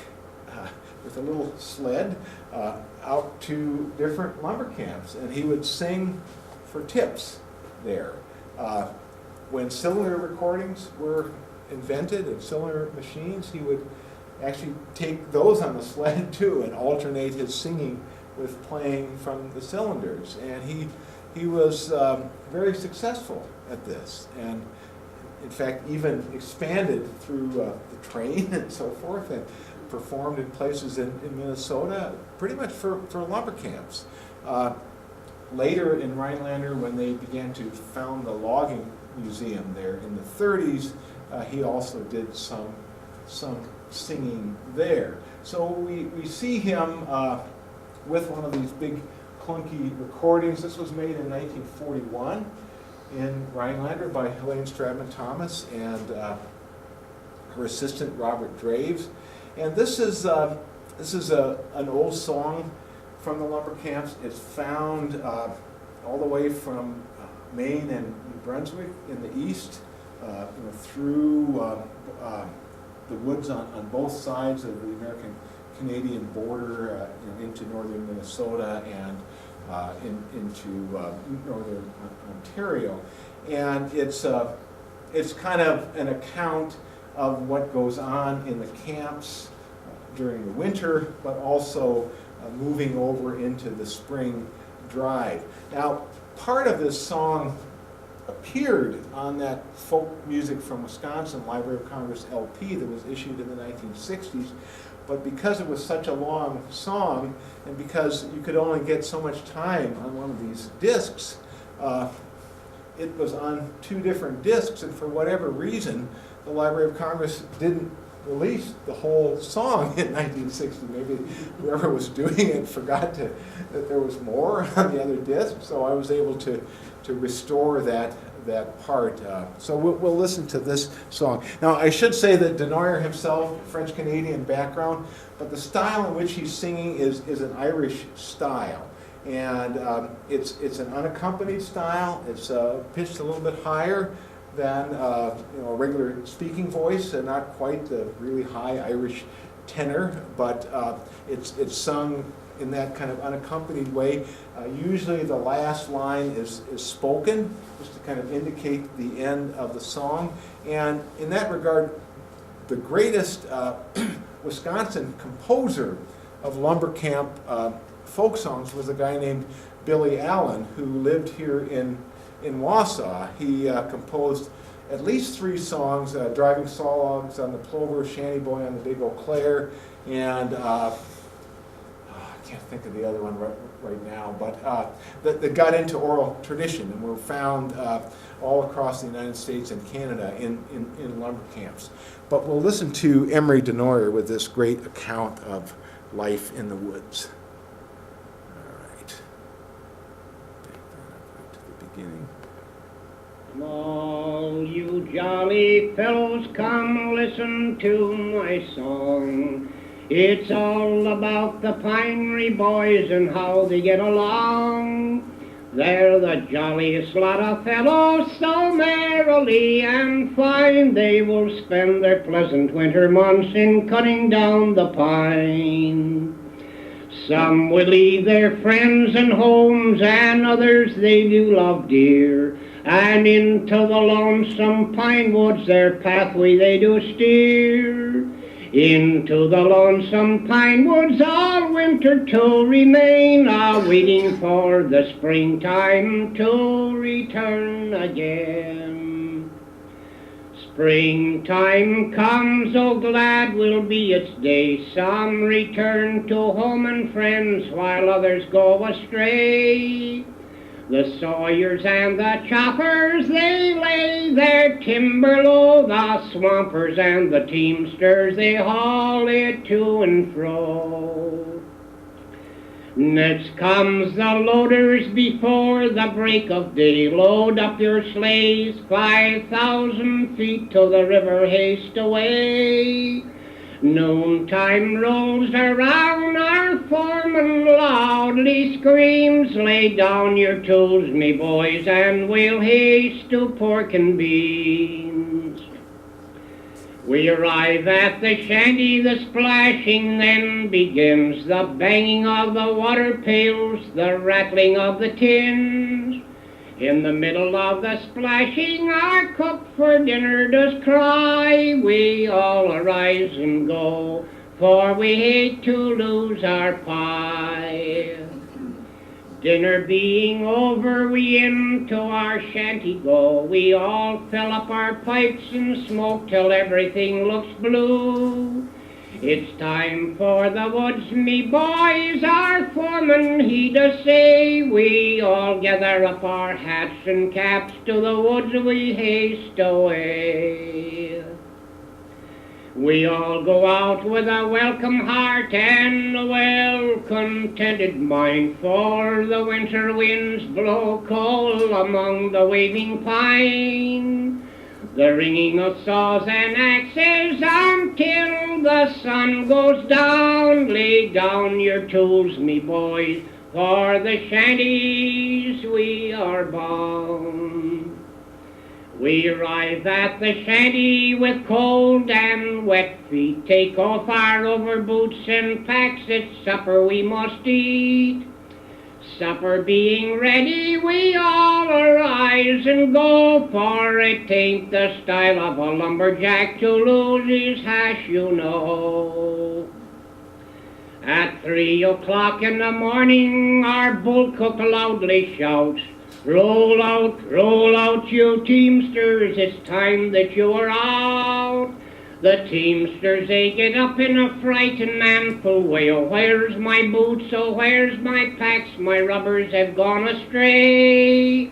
with a little sled out to different lumber camps, and he would sing for tips there. When cylinder recordings were invented and cylinder machines, he would actually take those on the sled too and alternate his singing with playing from the cylinders. And he was very successful at this, and in fact even expanded through the train and so forth, and performed in places in Minnesota pretty much for lumber camps. Later in Rhinelander, when they began to found the logging museum there in the 30s, he also did some singing there. So we see him with one of these big clunky recordings. This was made in 1941 in Rhinelander by Helene Stratman Thomas and her assistant Robert Draves. And this is an old song from the lumber camps. It's found all the way from Maine and New Brunswick in the east, through the woods on both sides of the American-Canadian border, into northern Minnesota and into northern Ontario. And it's kind of an account of what goes on in the camps during the winter, but also moving over into the spring drive. Now, part of this song appeared on that Folk Music from Wisconsin Library of Congress LP that was issued in the 1960s, but because it was such a long song, and because you could only get so much time on one of these discs, it was on two different discs, and for whatever reason, the Library of Congress didn't release the whole song in 1960. Maybe whoever was doing it forgot that there was more on the other disc, so I was able to restore that part. So we'll listen to this song. Now, I should say that Denoyer himself, French-Canadian background, but the style in which he's singing is an Irish style. And it's an unaccompanied style. It's pitched a little bit higher than a regular speaking voice, and not quite the really high Irish tenor, but it's sung in that kind of unaccompanied way. Usually the last line is spoken, just to kind of indicate the end of the song. And in that regard, the greatest Wisconsin composer of lumber camp folk songs was a guy named Billy Allen, who lived here in Wausau. He composed at least 3 songs, Driving Saw Logs on the Plover, Shanty Boy on the Big Eau Claire, and I can't think of the other one right now, but that got into oral tradition and were found all across the United States and Canada in lumber camps. But we'll listen to Emery Denoyer with this great account of life in the woods. All right. Back that up right to the beginning. Come all you jolly fellows, come listen to my song. It's all about the Pinery boys and how they get along. They're the jolliest lot of fellows, so merrily and fine they will spend their pleasant winter months in cutting down the pine. Some will leave their friends and homes, and others they do love dear, and into the lonesome pine woods their pathway they do steer. Into the lonesome pine woods all winter to remain, waiting for the springtime to return again. Springtime comes, oh glad will be its day. Some return to home and friends, while others go astray. The sawyers and the choppers, they lay their timber low. The swampers and the teamsters, they haul it to and fro. Next comes the loaders before the break of day. Load up your sleighs 5,000 feet till the river haste away. Noontime rolls around, our foreman loudly screams, lay down your tools, me boys, and we'll haste to pork and beans. We arrive at the shanty, the splashing then begins, the banging of the water pails, the rattling of the tins. In the middle of the splashing, our cook for dinner does cry. We all arise and go, for we hate to lose our pie. Dinner being over, we into our shanty go. We all fill up our pipes and smoke till everything looks blue. It's time for the woods, me boys, our foreman he does say. We all gather up our hats and caps, to the woods we haste away. We all go out with a welcome heart and a well-contented mind, for the winter winds blow cold among the waving pine. The ringing of saws and axes until the sun goes down. Lay down your tools, me boys, for the shanties we are bound. We arrive at the shanty with cold and wet feet, take off our overboots and packs, it's supper we must eat. Supper being ready, we all arise and go, for it ain't the style of a lumberjack to lose his hash, you know. At 3 o'clock in the morning, our bull cook loudly shouts, roll out, you teamsters, it's time that you are out. The teamsters, they get up in a frightened manful way. Oh, where's my boots? Oh, where's my packs? My rubbers have gone astray.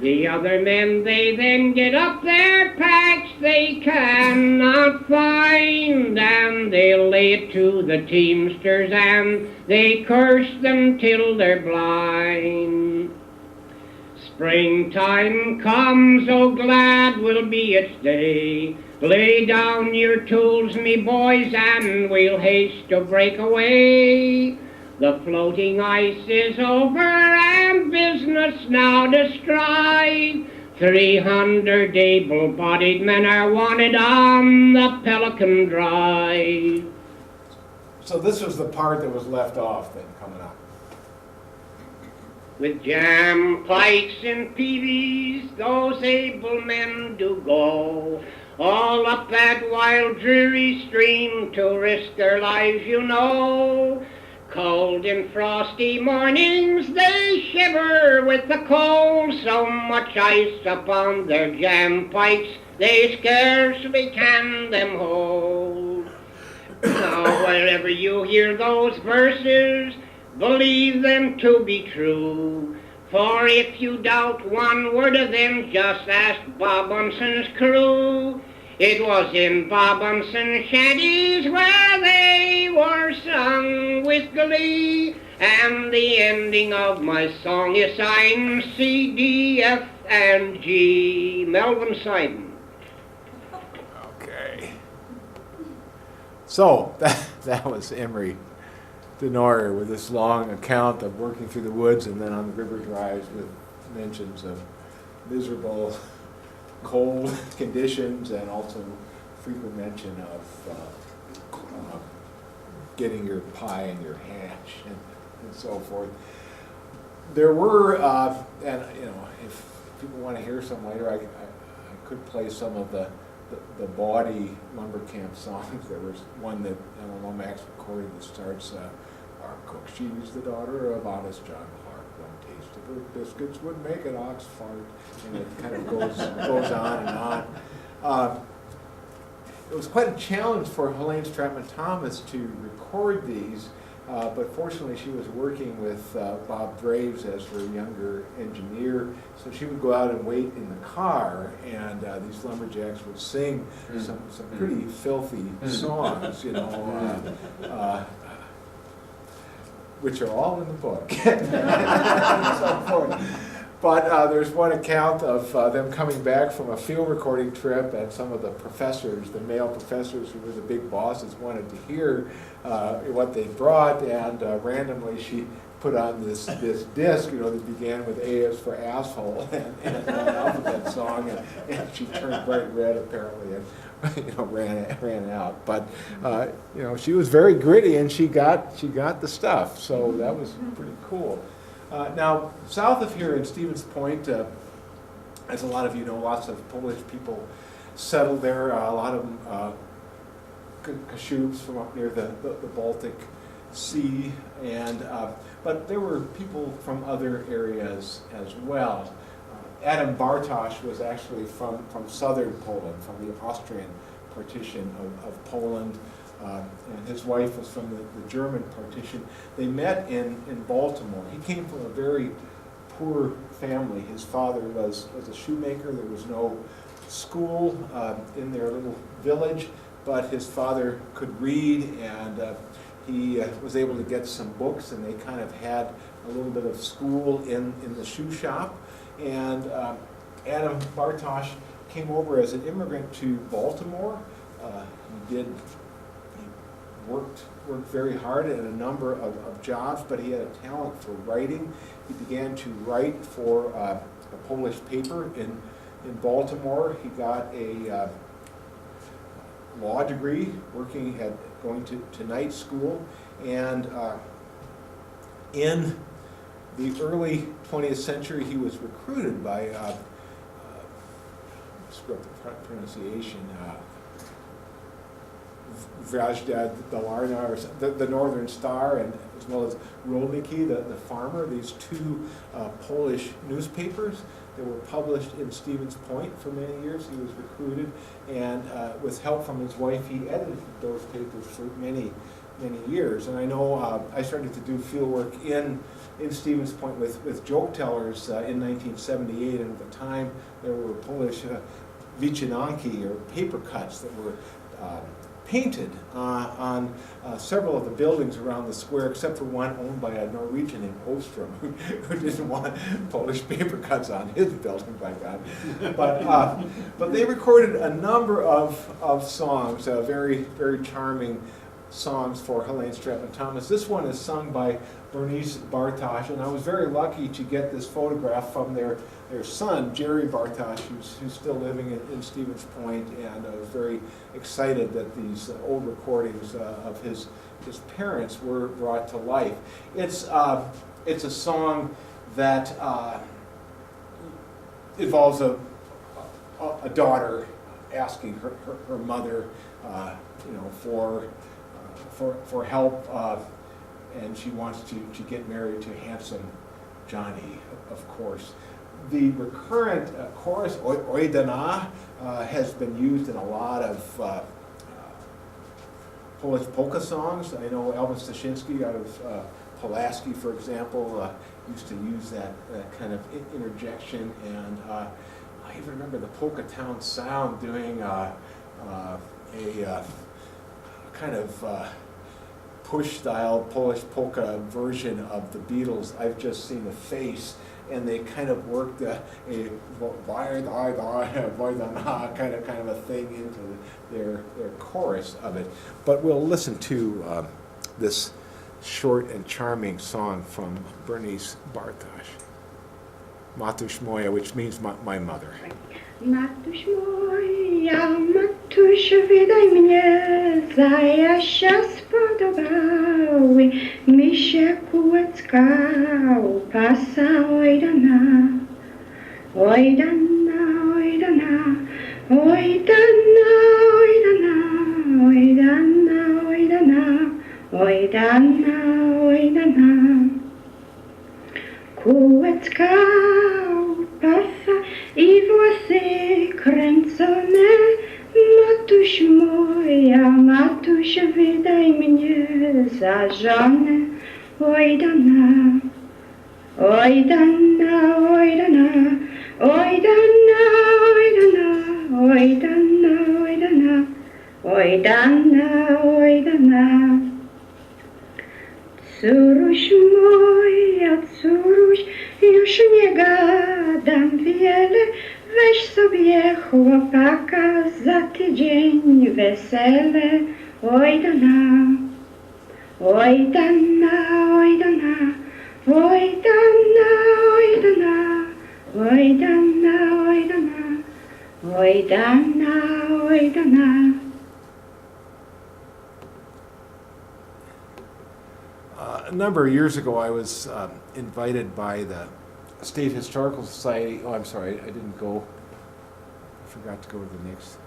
The other men, they then get up their packs they cannot find, and they lay it to the teamsters, and they curse them till they're blind. Springtime comes, oh glad will be its day. Lay down your tools, me boys, and we'll haste to break away. The floating ice is over, and business now to strive. 300 able-bodied men are wanted on the Pelican Drive. So this was the part that was left off then coming up. With jam, pikes, and peavies, those able men do go, all up that wild, dreary stream to risk their lives, you know. Cold and frosty mornings, they shiver with the cold, so much ice upon their jam pikes, they scarcely can them hold. Now, wherever you hear those verses, believe them to be true, for if you doubt one word of them, just ask Bob Unson's crew. It was in Bob Unson's shanties where they were sung with glee, and the ending of my song is signed C, D, F, and G. Melvin Sidon. Okay. So that was Emery Denoyer with this long account of working through the woods and then on the river drives with mentions of miserable, cold conditions and also frequent mention of getting your pie and your hash and so forth. There were, and if people want to hear some later, I could play some of the bawdy lumber camp songs. There was one that Ellen Lomax recorded that starts, our cook, she's the daughter of honest John Clark. One taste of her biscuits would make an ox fart. And it kind of goes on and on. It was quite a challenge for Helene Stratman Thomas to record these, but fortunately she was working with Bob Draves as her younger engineer, so she would go out and wait in the car, and these lumberjacks would sing some pretty filthy songs, which are all in the book. But there's one account of them coming back from a field recording trip, and some of the professors, the male professors who were the big bosses, wanted to hear what they brought, and randomly she put on this disc, that began with A is for asshole, and an alphabet song, and she turned bright red apparently, and ran out. But she was very gritty, and she got the stuff, so that was pretty cool. Now, south of here in Stevens Point, as a lot of you know, lots of Polish people settled there. A lot of them Kashubs from up near the Baltic Sea, and but there were people from other areas as well. Adam Bartosz was actually from southern Poland, from the Austrian partition of Poland. And his wife was from the German partition. They met in Baltimore. He came from a very poor family. His father was a shoemaker. There was no school in their little village, but his father could read, and he was able to get some books, and they kind of had a little bit of school in the shoe shop. And Adam Bartosz came over as an immigrant to Baltimore. He worked very hard at a number of jobs, but he had a talent for writing. He began to write for a Polish paper in Baltimore. He got a law degree, going to night school, and in the early 20th century he was recruited by screw up the pronunciation, Vražda Dalarna, or the Northern Star, and as well as Rolniki, the farmer, these two Polish newspapers that were published in Stevens Point for many years. He was recruited, and with help from his wife, he edited those papers for many years. And I know I started to do field work in Stevens Point with joke tellers in 1978, and at the time there were Polish wycinanki, or paper cuts, that were painted on several of the buildings around the square, except for one owned by a Norwegian named Ostrom, who didn't want Polish paper cuts on his building, by God. But they recorded a number of songs, very, very charming songs for Helene Stratman Thomas. This one is sung by Bernice Bartosz, and I was very lucky to get this photograph from their son, Jerry Bartosz, who's still living in Stevens Point, and I was very excited that these old recordings of his parents were brought to life. It's a song that involves a daughter asking her mother, for help, and she wants to get married to handsome Johnny, of course. The recurrent chorus, Oj Dana, has been used in a lot of Polish polka songs. I know Elvis Stashinsky out of Pulaski, for example, used to use that kind of interjection, and I even remember the Polka Town Sound doing a kind of push-style Polish polka version of the Beatles' I've Just Seen a Face, and they kind of worked a kind of a thing into their chorus of it. But we'll listen to this short and charming song from Bernice Bartosz, Matuś moja, which means my mother. Matuś moja, Matuś, wydaj mnie, za Jasia spodobały mi się kółeczka upasa, oj dana, oj dana, oj dana, oj dana, oj dana, oj dana, oj dana, oj dana, oj dana. Kółeczka upasa i włosy kręcone. Matuś moja, Matuś, wydaj mnie za żonę. Oj dana, oj dana, oj dana, oj dana, oj dana, oj dana, oj dana, oj dana, oj dana. Córuś moja, córuś, już nie gadam wiele, weź sobie chłopaka, za tydzień wesele. Oj dana, oj dana, oj dana, oj dana, oj dana, oj dana, oj dana, oj dana, oj dana. A number of years ago, I was invited by the State Historical Society. Oh, I'm sorry, I didn't go. I forgot to go to the next.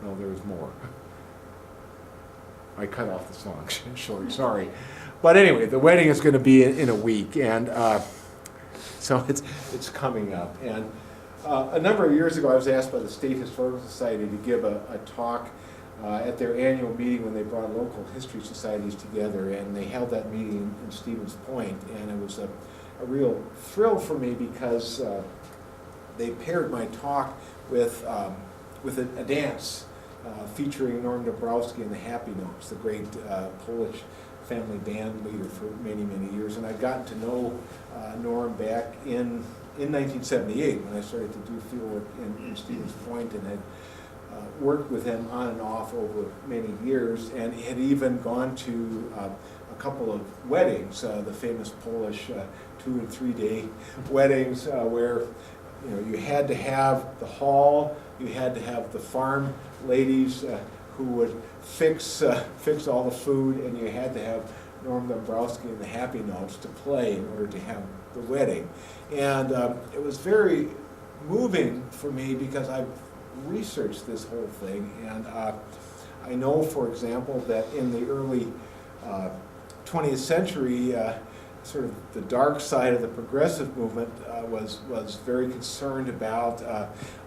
No, there was more. I cut off the song short, sorry. But anyway, the wedding is going to be in a week, and so it's coming up. And a number of years ago, I was asked by the State Historical Society to give a talk at their annual meeting when they brought local history societies together, and they held that meeting in Stevens Point, and it was a real thrill for me because they paired my talk with a dance featuring Norm Dąbrowski and the Happy Notes, the great Polish family band leader for many, many years. And I'd gotten to know Norm back in 1978 when I started to do fieldwork in Stevens Point, and had worked with him on and off over many years, and had even gone to a couple of weddings, the famous Polish 2 and 3 day weddings, where you had to have the hall, you had to have the farm ladies who would fix all the food, and you had to have Norm Dąbrowski and the Happy Notes to play in order to have the wedding. And it was very moving for me because I've researched this whole thing, and I know, for example, that in the early 20th century, sort of the dark side of the progressive movement was very concerned about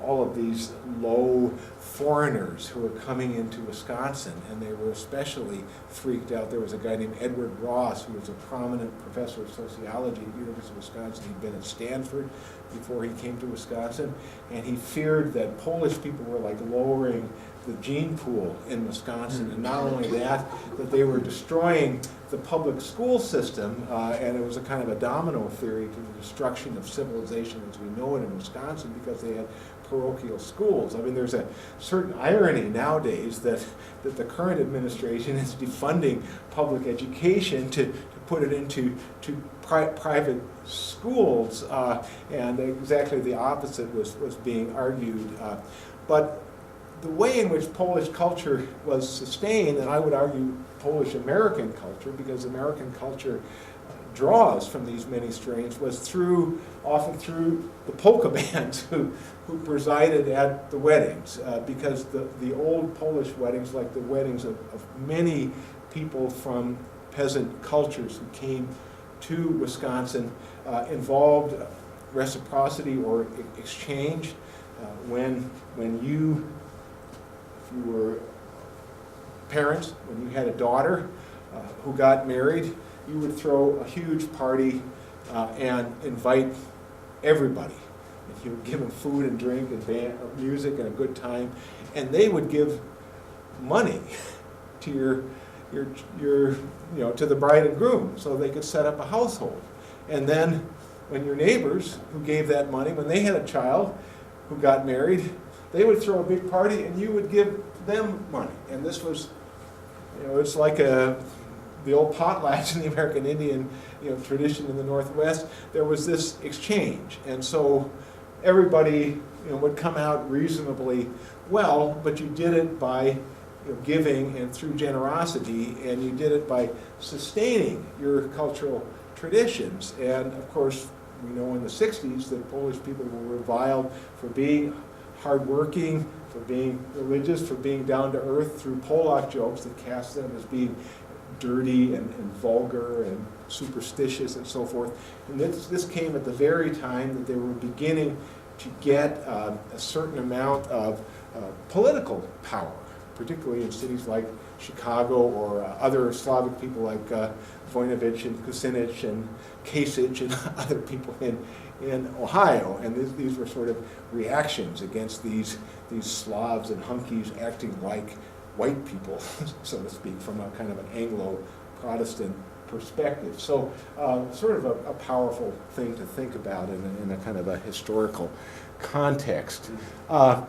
all of these low foreigners who were coming into Wisconsin, and they were especially freaked out. There was a guy named Edward Ross, who was a prominent professor of sociology at the University of Wisconsin. He'd been at Stanford before he came to Wisconsin, and he feared that Polish people were like lowering the gene pool in Wisconsin, and not only that they were destroying the public school system, and it was a kind of a domino theory to the destruction of civilization as we know it in Wisconsin, because they had parochial schools. I mean, there's a certain irony nowadays that the current administration is defunding public education to put it into private schools, and exactly the opposite was being argued. But the way in which Polish culture was sustained, and I would argue Polish American culture, because American culture draws from these many strains, was often through the polka bands who presided at the weddings, because the old Polish weddings, like the weddings of many people from peasant cultures who came to Wisconsin, involved reciprocity or exchange. When you were parents, when you had a daughter who got married, you would throw a huge party and invite everybody. And you would give them food and drink and music and a good time, and they would give money to your to the bride and groom so they could set up a household. And then when your neighbors who gave that money, when they had a child who got married, they would throw a big party and you would give them money. And this was, it's like the old potlatch in the American Indian tradition in the Northwest. There was this exchange. And so everybody would come out reasonably well, but you did it by giving and through generosity, and you did it by sustaining your cultural traditions. And of course, we know in the 60s that Polish people were reviled for being hardworking, for being religious, for being down to earth through Polak jokes that cast them as being dirty and vulgar and superstitious and so forth. And this came at the very time that they were beginning to get a certain amount of political power, particularly in cities like Chicago or other Slavic people like Voinovich and Kucinich and Kasich and other people in Ohio. And these were sort of reactions against these Slavs and hunkies acting like white people, so to speak, from a kind of an Anglo-Protestant perspective. So sort of a powerful thing to think about in a kind of a historical context. I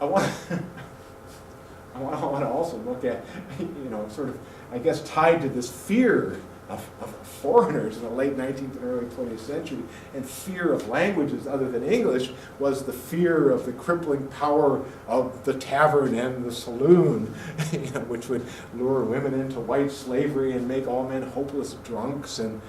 want to also look at, sort of, I guess, tied to this fear of foreigners in the late 19th and early 20th century, and fear of languages other than English, was the fear of the crippling power of the tavern and the saloon, which would lure women into white slavery and make all men hopeless drunks and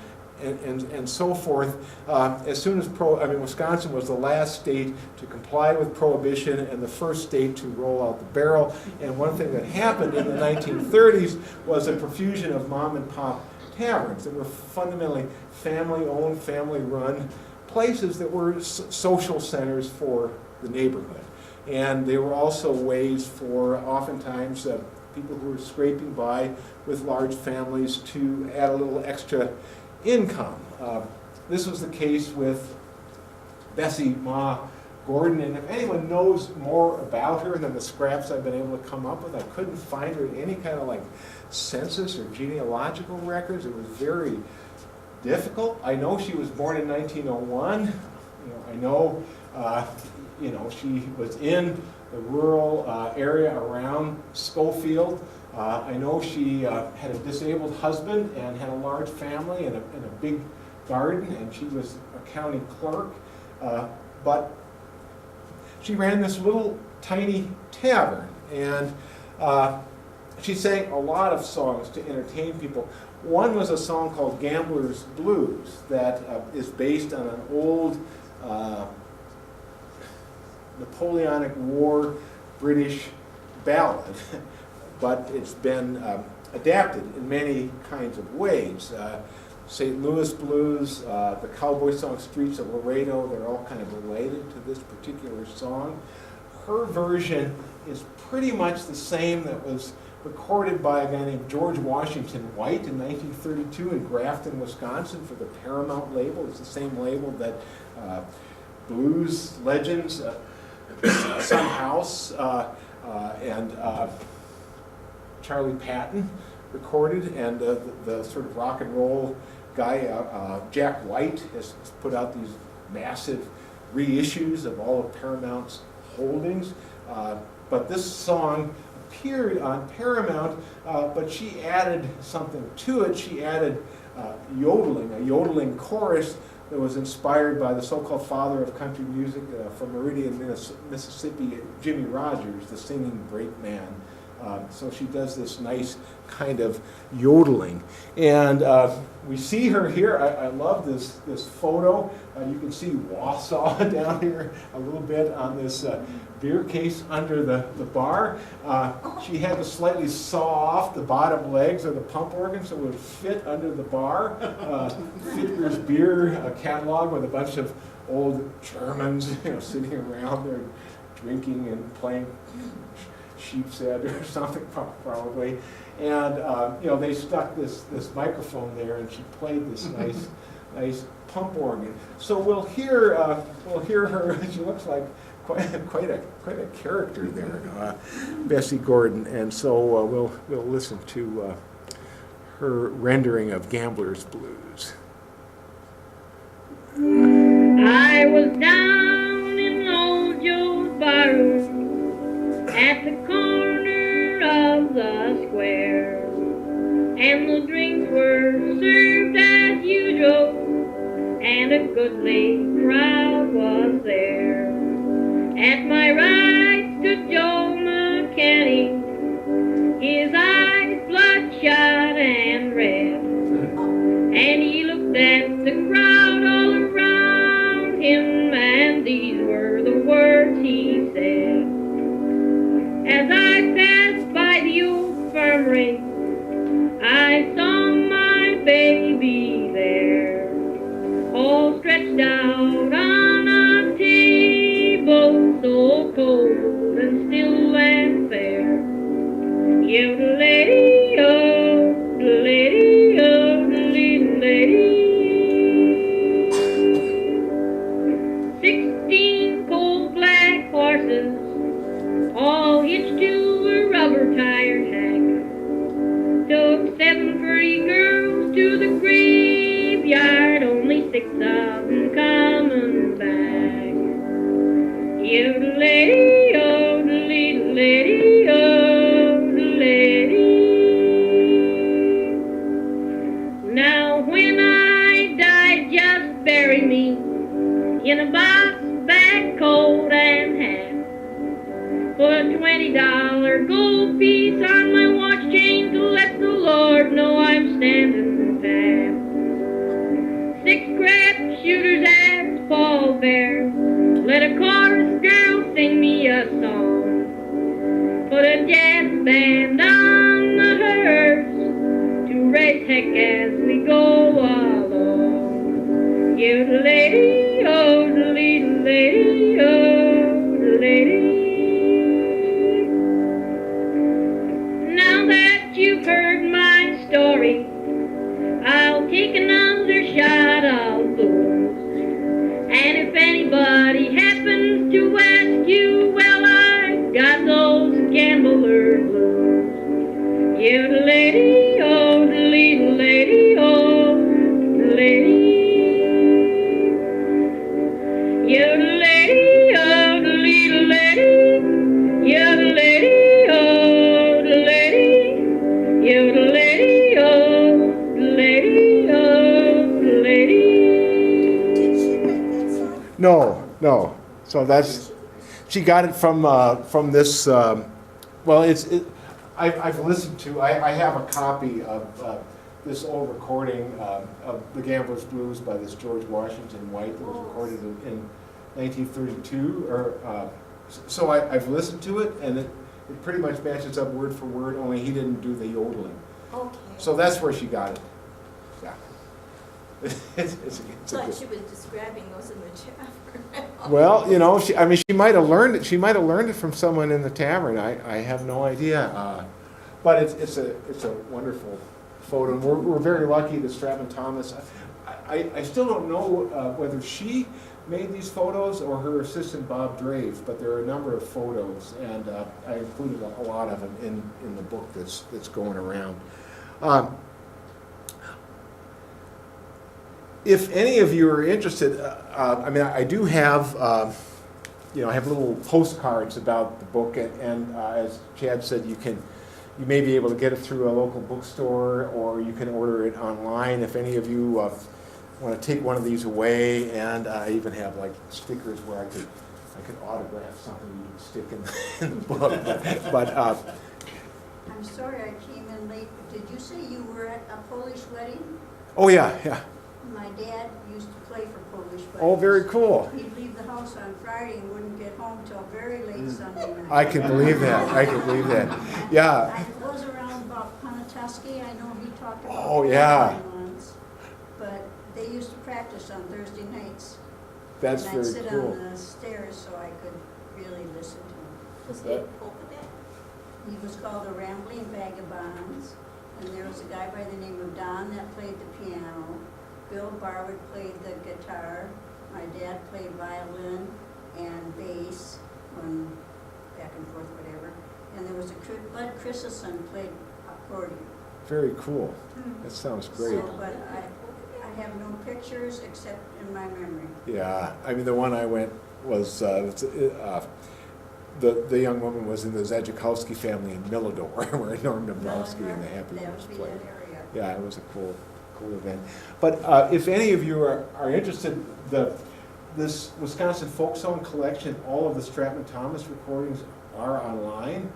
so forth. As soon as Wisconsin was the last state to comply with prohibition and the first state to roll out the barrel. And one thing that happened in the 1930s was a profusion of mom and pop taverns that were fundamentally family-owned, family-run places that were social centers for the neighborhood. And they were also ways for oftentimes people who were scraping by with large families to add a little extra income. This was the case with Bessie Ma Gordon, and if anyone knows more about her than the scraps I've been able to come up with, I couldn't find her in any kind of like census or genealogical records. It was very difficult. I know she was born in 1901. I know, she was in the rural area around Schofield. I know she had a disabled husband and had a large family and a big garden, and she was a county clerk. But she ran this little tiny tavern, and she sang a lot of songs to entertain people. One was a song called Gambler's Blues that is based on an old Napoleonic War British ballad, but it's been adapted in many kinds of ways. St. Louis Blues, the cowboy song Streets of Laredo, they're all kind of related to this particular song. Her version is pretty much the same that was recorded by a guy named George Washington White in 1932 in Grafton, Wisconsin for the Paramount label. It's the same label that blues legends, Son House, and Charlie Patton recorded, and the sort of rock and roll guy, Jack White, has put out these massive reissues of all of Paramount's holdings. But this song appeared on Paramount, but she added something to it. She added yodeling, a yodeling chorus that was inspired by the so-called father of country music from Meridian, Mississippi, Jimmy Rogers, the singing brakeman. So she does this nice kind of yodeling. And we see her here. I love this photo. You can see Wausau down here a little bit on this beer case under the bar. She had to slightly saw off the bottom legs of the pump organ so it would fit under the bar. Fitter's beer catalog with a bunch of old Germans sitting around there drinking and playing sheepshead or something probably, and they stuck this microphone there, and she played this nice pump organ. So we'll hear her. She looks like quite a character there, Bessie Gordon, and so we'll listen to her rendering of Gambler's Blues. was down in old Joe's barroom at the corner of the square, and the drinks were served as usual, and a goodly crowd was there. At my right stood Joe McKinney, his eyes bloodshot and red, and he looked at the crowd all around him, and these were the words he said. As I passed by the old infirmary, I saw my baby there, all stretched out on a table, so cold and still and fair. Yodelay-o, yodelay-o, yodelay. 16 coal black horses, all hitched to a rubber-tired hack, took 7 pretty girls to the graveyard, only 6 of them coming back. Yodelay-o, yodelay-o, yodelay. Now when I die, just bury me in a box bag, coat and hat. Put a $20 gold piece on my watch chain to let the Lord know I'm standing pat. 6 crap shooters at Paul Bear, let a chorus girl sing me a song. Put a jazz band on the hearse to raise heck as we go along. Yodelay-o, yodelay-o, yodelay. Now that you've heard my story, I'll take another shot of booze. And if anybody happens to ask you, well, I've got those gambler blues. Yodelay-o, yodelay-o, yodelay. Yodelay-o, yodelay-o, yodelay-o, yodelay. Yodelay-o, yodelay-o, yodelay. No. So that's, she got it from this, well, I've listened to, I have a copy of this old recording of The Gambler's Blues by this George Washington White that was recorded in 1932. So I've listened to it, and it pretty much matches up word for word, only he didn't do the yodeling. Okay. So that's where she got it. Yeah. It's a But good. she was describing those in the tavern. Well, she might have learned it. She might have learned it from someone in the tavern. I have no idea. But it's a wonderful photo, and we're very lucky that Stratman Thomas. I still don't know whether she made these photos or her assistant Bob Drave, but there are a number of photos, and I included a lot of them in the book that's going around. If any of you are interested, I do have, I have little postcards about the book, and as Chad said, you may be able to get it through a local bookstore, or you can order it online. If any of you want to take one of these away, and I even have like stickers where I could autograph something you can stick in the book. But I'm sorry I came in late, but did you say you were at a Polish wedding? oh yeah. My dad used to play for Polish weddings. Oh, very cool. He'd leave the house on Friday and wouldn't get home till very late Sunday night. I can believe that. Yeah. I was around about Ponatuski. I know he talked about Oh, yeah. once, but they used to practice on Thursday nights. That's and I'd very sit cool. on the stairs so I could really listen to him. Was it Polka? He was called a Rambling Vagabonds, and there was a guy by the name of Don that played the piano. Bill Barwood played the guitar. My dad played violin and bass, going back and forth, whatever. And there was Bud Christensen played accordion. Very cool. That sounds great. So, but I I have no pictures except in my memory. Yeah, I mean, the one I went was, the young woman was in the Zajikowski family in Milidor, where Norm Dombrowski and the Happy That Ones would be played. that area. Yeah, it was a cool event. But if any of you are interested, this Wisconsin folk song collection, all of the Stratman Thomas recordings are online.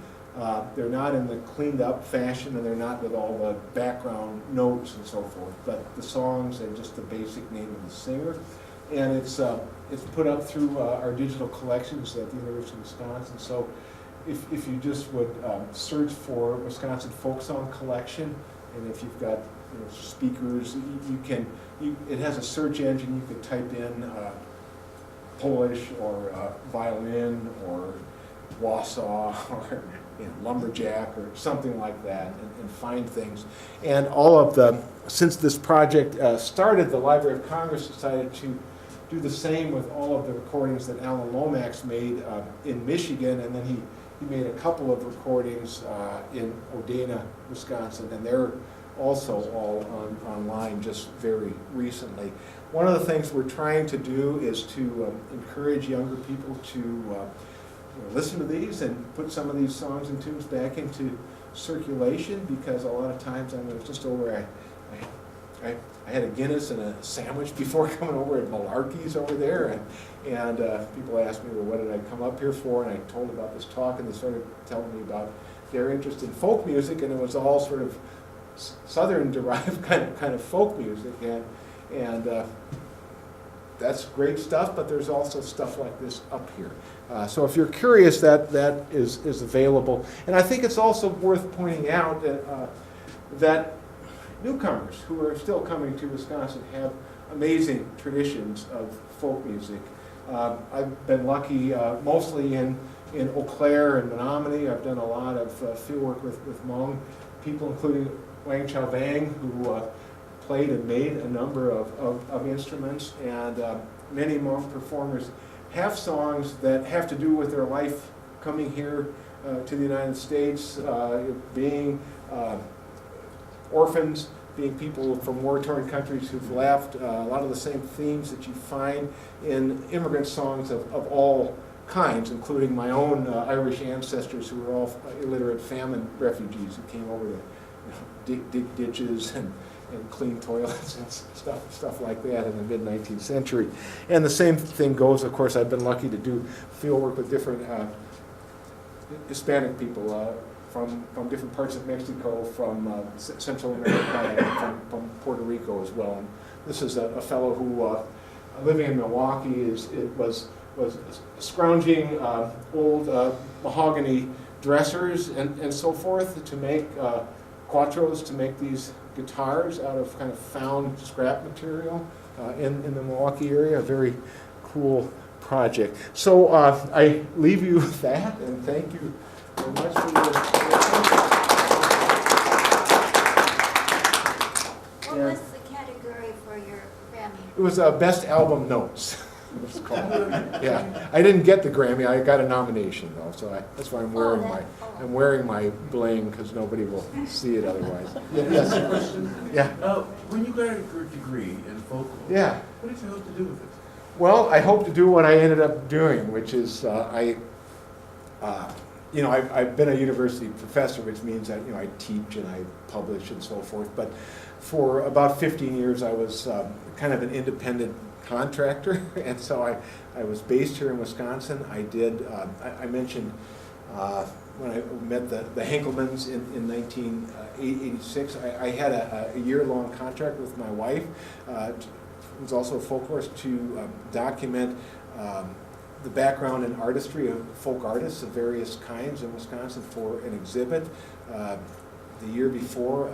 They're not in the cleaned up fashion, and they're not with all the background notes and so forth, but the songs and just the basic name of the singer. And it's put up through our digital collections at the University of Wisconsin. So if you just would search for Wisconsin Folk Song Collection, and if you've got speakers, it has a search engine. You could type in Polish or violin or Wausau or lumberjack or something like that, and find things. And since this project started, the Library of Congress decided to do the same with all of the recordings that Alan Lomax made in Michigan, and then he made a couple of recordings in Odena, Wisconsin, and they're also all online just very recently. One of the things we're trying to do is to encourage younger people to listen to these and put some of these songs and tunes back into circulation, because a lot of times I was just over, I had a Guinness and a sandwich before coming over at Malarkey's over there, and people asked me, well, what did I come up here for? And I told them about this talk, and they started telling me about their interest in folk music, and it was all sort of Southern-derived kind of folk music, and that's great stuff, but there's also stuff like this up here. So if you're curious, that is available. And I think it's also worth pointing out that newcomers who are still coming to Wisconsin have amazing traditions of folk music. I've been lucky mostly in Eau Claire and Menominee. I've done a lot of field work with Hmong people, including Wang Chao Vang, who played and made a number of instruments, and many Hmong performers have songs that have to do with their life coming here to the United States, being orphans, being people from war-torn countries who've left, a lot of the same themes that you find in immigrant songs of all kinds, including my own Irish ancestors who were all illiterate famine refugees who came over to dig ditches and clean toilets and stuff like that in the mid-19th century. And the same thing goes, of course, I've been lucky to do field work with different Hispanic people from different parts of Mexico, from Central America, from Puerto Rico as well. And this is a fellow who, living in Milwaukee, was scrounging old mahogany dressers and so forth to make quattros, to make these guitars out of kind of found scrap material in the Milwaukee area. A very cool project. So I leave you with that, and thank you very much for your attention. What was the category for your Grammy? It was Best Album Notes. It was called. Yeah, I didn't get the Grammy. I got a nomination though, so that's why I'm wearing my bling, because nobody will see it otherwise. Yes. Yeah. When you got your degree in folklore, Yeah. what did you hope to do with it? Well, I hope to do what I ended up doing, which is I've been a university professor, which means that I teach and I publish and so forth. But for about 15 years, I was kind of an independent contractor, and so I was based here in Wisconsin. I mentioned when I met the Henkelmans in 1986, I had a year-long contract with my wife, who was also a folklorist, to document the background and artistry of folk artists of various kinds in Wisconsin for an exhibit. The year before,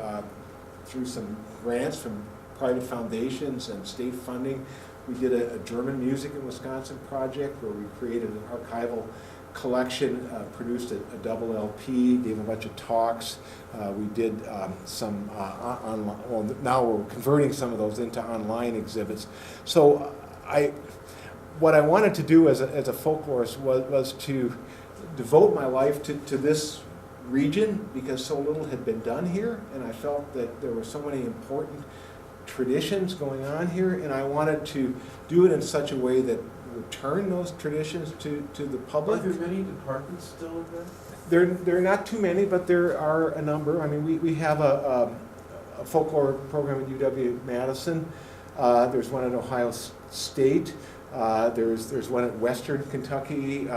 through some grants from private foundations and state funding, we did a German music in Wisconsin project where we created an archival collection, produced a double LP, gave a bunch of talks. We did some online, well, now we're converting some of those into online exhibits. So what I wanted to do as a folklorist was to devote my life to this region, because so little had been done here, and I felt that there were so many important traditions going on here, and I wanted to do it in such a way that return those traditions to the Are public. there many departments still in there? There are not too many, but there are a number. I mean, we have a folklore program at UW-Madison. There's one at Ohio State. There's one at Western Kentucky,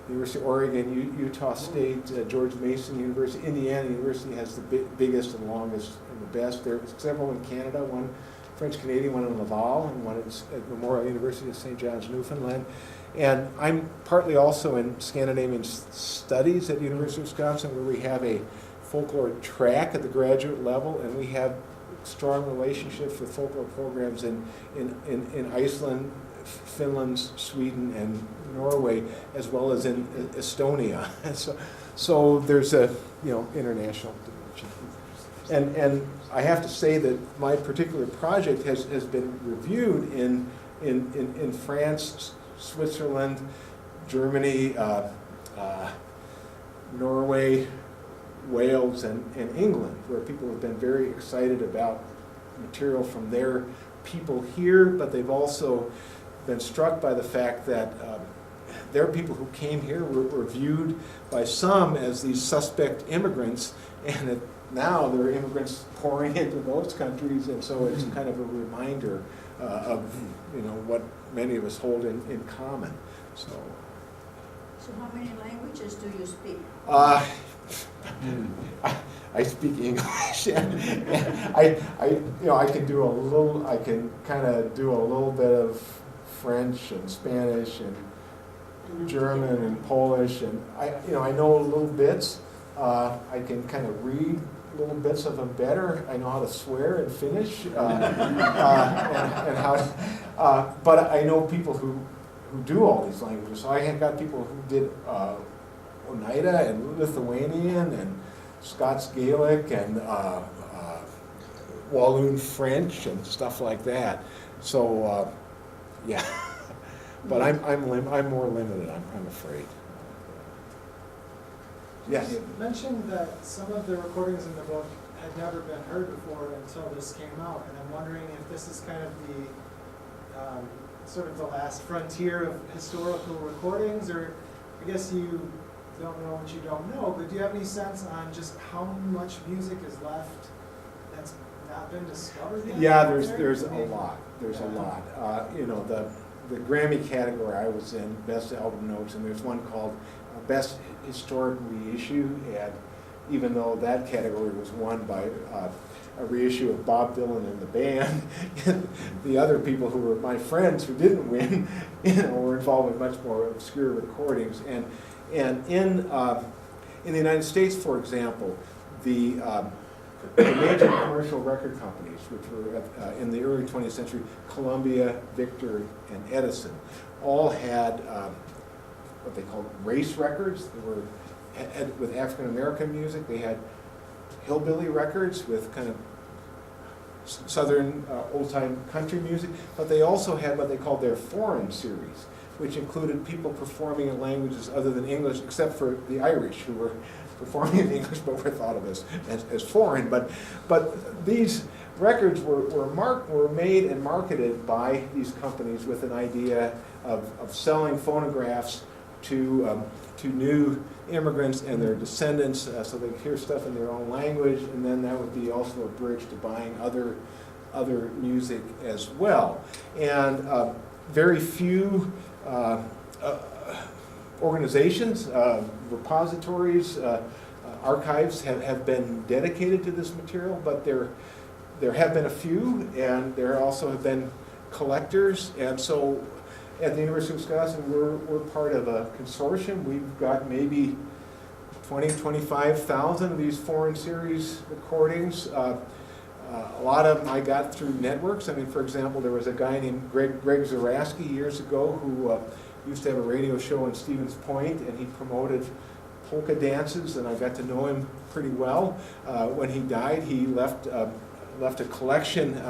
University of Oregon, Utah State, George Mason University, Indiana University has the biggest and longest and the best. There are several in Canada, one French-Canadian, one in Laval, and one at Memorial University of St. John's, Newfoundland. And I'm partly also in Scandinavian Studies at University of Wisconsin, where we have a folklore track at the graduate level, and we have strong relationships with folklore programs in Iceland, Finland, Sweden, and Norway, as well as in Estonia. So there's a international dimension. And I have to say that my particular project has been reviewed in France, Switzerland, Germany, Norway, Wales, and England, where people have been very excited about material from their people here, but they've also been struck by the fact that their people who came here were viewed by some as these suspect immigrants, and that now there are immigrants pouring into those countries, and so it's kind of a reminder of what many of us hold in common. So how many languages do you speak? I speak English. I can do a little. I can kind of do a little bit of French and Spanish and German and Polish, and I know little bits. I can kind of read little bits of them better. I know how to swear in Finnish, and how. But I know people who do all these languages. So I have got people who did Oneida and Lithuanian and Scots Gaelic and Walloon French and stuff like that. So yeah, but I'm more limited. I'm afraid. Yes. You mentioned that some of the recordings in the book had never been heard before until this came out, and I'm wondering if this is kind of the sort of the last frontier of historical recordings, or I guess you don't know what you don't know, but do you have any sense on just how much music is left that's not been discovered yet? Yeah, there's a lot. There's a lot. The Grammy category I was in, Best Album Notes, and there's one called Best Historic Reissue, and even though that category was won by a reissue of Bob Dylan and the band, the other people who were my friends who didn't win, were involved in much more obscure recordings. And in the United States, for example, the major commercial record companies, which were in the early 20th century, Columbia, Victor, and Edison, all had what they called race records. They were with African American music. They had hillbilly records with kind of southern old-time country music, but they also had what they called their foreign series, which included people performing in languages other than English, except for the Irish, who were performing in English but were thought of as foreign. But these records were made and marketed by these companies with an idea of selling phonographs to new immigrants and their descendants, so they could hear stuff in their own language, and then that would be also a bridge to buying other music as well. And very few organizations, repositories, archives have been dedicated to this material, but there have been a few, and there also have been collectors. And so at the University of Wisconsin, we're part of a consortium. We've got maybe 25,000 of these foreign series recordings. A lot of them I got through networks. I mean, for example, there was a guy named Greg Zaraski years ago who used to have a radio show in Stevens Point, and he promoted polka dances, and I got to know him pretty well. When he died, he left a collection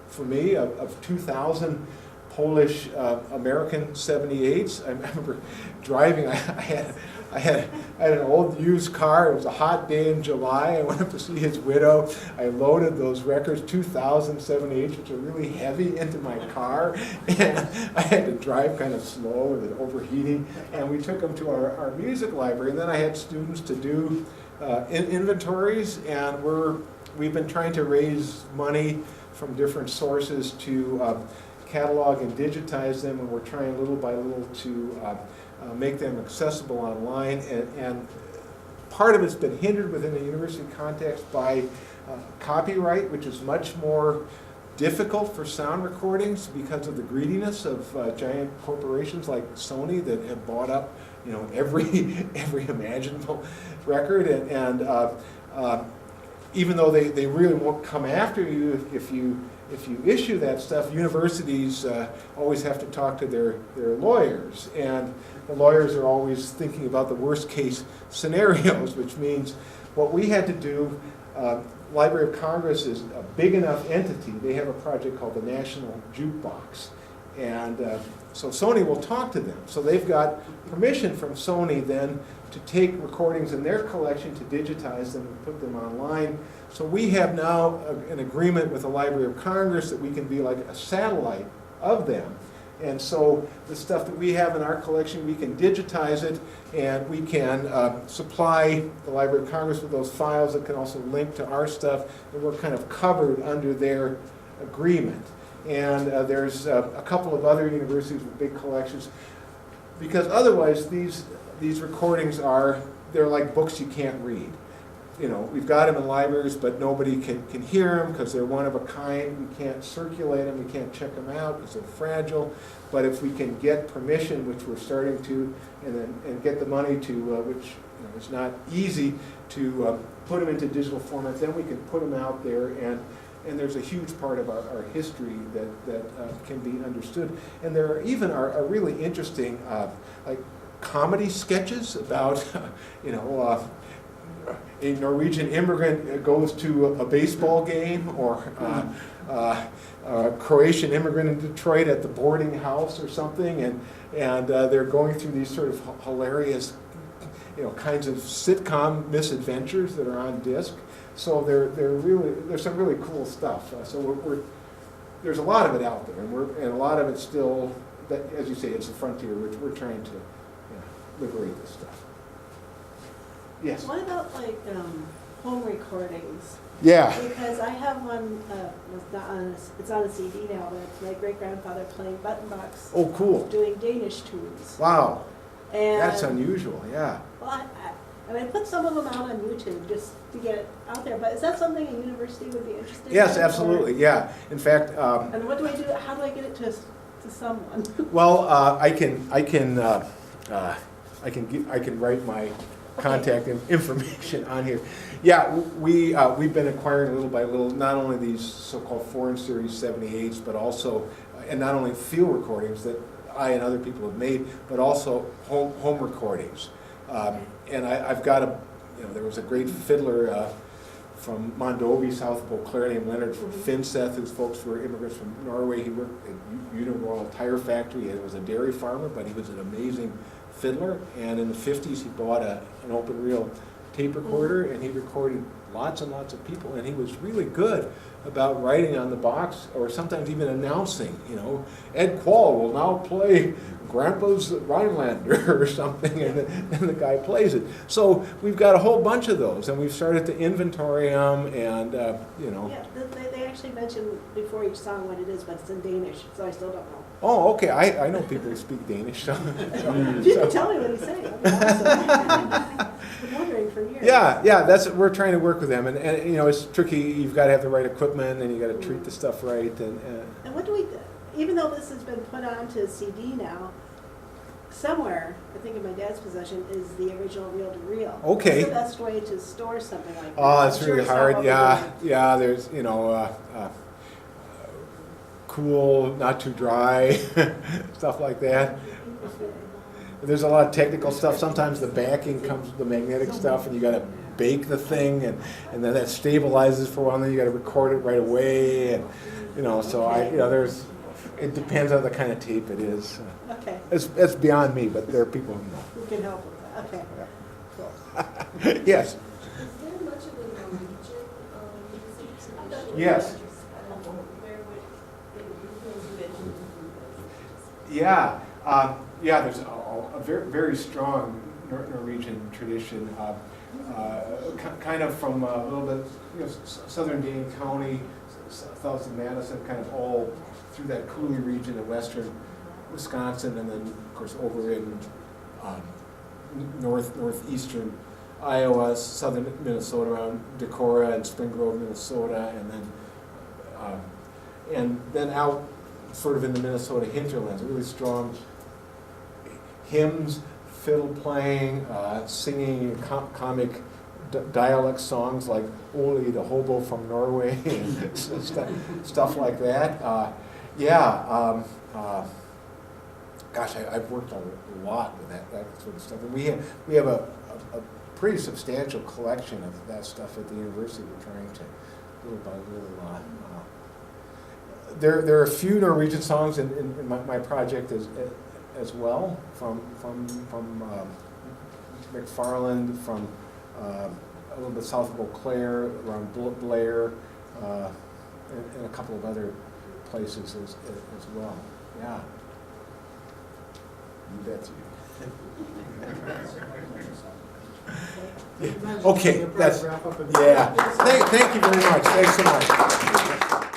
for me of 2,000 Polish American 78s. I remember driving, I had an old used car. It was a hot day in July. I went up to see his widow. I loaded those records, 2,000 78s, which are really heavy, into my car. And I had to drive kind of slow with it overheating. And we took them to our music library. And then I had students to do inventories. And we've been trying to raise money from different sources to catalog and digitize them. And we're trying little by little to make them accessible online, and part of it's been hindered within the university context by copyright, which is much more difficult for sound recordings because of the greediness of giant corporations like Sony that have bought up, every imaginable record, and even though they really won't come after you if you issue that stuff, universities always have to talk to their lawyers, and the lawyers are always thinking about the worst case scenarios, which means what we had to do, Library of Congress is a big enough entity. They have a project called the National Jukebox, and so Sony will talk to them. So they've got permission from Sony then to take recordings in their collection, to digitize them and put them online. So we have now an agreement with the Library of Congress that we can be like a satellite of them. And so the stuff that we have in our collection, we can digitize it, and we can supply the Library of Congress with those files that can also link to our stuff, and we're kind of covered under their agreement. And there's a couple of other universities with big collections, because otherwise these recordings they're like books you can't read. We've got them in libraries, but nobody can hear them because they're one of a kind. We can't circulate them, we can't check them out because they're fragile. But if we can get permission, which we're starting to, and get the money to, which is not easy, to put them into digital format, then we can put them out there, and there's a huge part of our history that can be understood. And there even are really interesting like comedy sketches about a Norwegian immigrant goes to a baseball game, or a Croatian immigrant in Detroit at the boarding house or something, and they're going through these sort of hilarious, kinds of sitcom misadventures that are on disc. So there's some really cool stuff. So there's a lot of it out there, and a lot of it still, that, as you say, it's a frontier. We're trying to liberate this stuff. Yes. What about home recordings? Yeah. Because I have one. It's on a CD now, but it's my great grandfather playing button box. Oh, cool. Doing Danish tunes. Wow. And that's unusual. Yeah. Well, I put some of them out on YouTube just to get it out there. But is that something a university would be interested in? Yes, absolutely. Yeah. In fact. And what do I do? How do I get it to someone? Well, I can write my contact information on here. Yeah, we've been acquiring little by little, not only these so-called foreign series 78s, but also, and not only field recordings that I and other people have made, but also home recordings. And I've got there was a great fiddler from Mondovi, south of Eau Claire, named Leonard Finseth, whose folks were immigrants from Norway. He worked at Uniroyal Tire Factory, and was a dairy farmer, but he was an amazing fiddler. And in the 50s, he bought an open-reel tape recorder, and he recorded lots and lots of people, and he was really good about writing on the box, or sometimes even announcing, Ed Quall will now play Grandpa's Rhinelander or something, and the guy plays it. So we've got a whole bunch of those, and we've started to inventory them, and Yeah, they actually mention before each song what it is, but it's in Danish, so I still don't know. Oh, okay. I know people who speak Danish. So, you can tell me what he's saying. I've been wondering for years. Yeah. We're trying to work with them, and it's tricky. You've got to have the right equipment, and you got to treat the stuff right. And what do we? Even though this has been put onto CD now, somewhere, I think in my dad's possession, is the original reel-to-reel. Okay. What's the best way to store something like that? Oh, it's really hard. Yeah. There's cool, not too dry, stuff like that. There's a lot of technical stuff. Sometimes the backing comes with the magnetic stuff, and you got to bake the thing, and then that stabilizes for a while, and then you got to record it right away, and so there's It depends on the kind of tape it is. Okay, It's beyond me, but there are people who know. we can help with that, okay. Cool. Yes. Is there much of a Norwegian music tradition? Yes. Where would, you mentioned Yeah, yeah, there's a very, very strong Norwegian tradition, kind of from a little bit, southern Dane County, south of Madison, kind of all through that Cooley region of western Wisconsin, and then, of course, over in northeastern Iowa, southern Minnesota, around Decorah and Spring Grove, Minnesota, and then out sort of in the Minnesota hinterlands, really strong hymns, fiddle playing, singing comic dialect songs like Ole the Hobo from Norway and stuff like that. Gosh, I've worked on a lot with that sort of stuff. And we have a pretty substantial collection of that stuff at the university. We're trying to, little by little, there are a few Norwegian songs in my project as well, from McFarland, from a little bit south of Eau Claire, around Blair, and a couple of other places as well. Yeah. You bet you. Okay, that's, Wrap up and- yeah. Thank you very much. Thanks so much.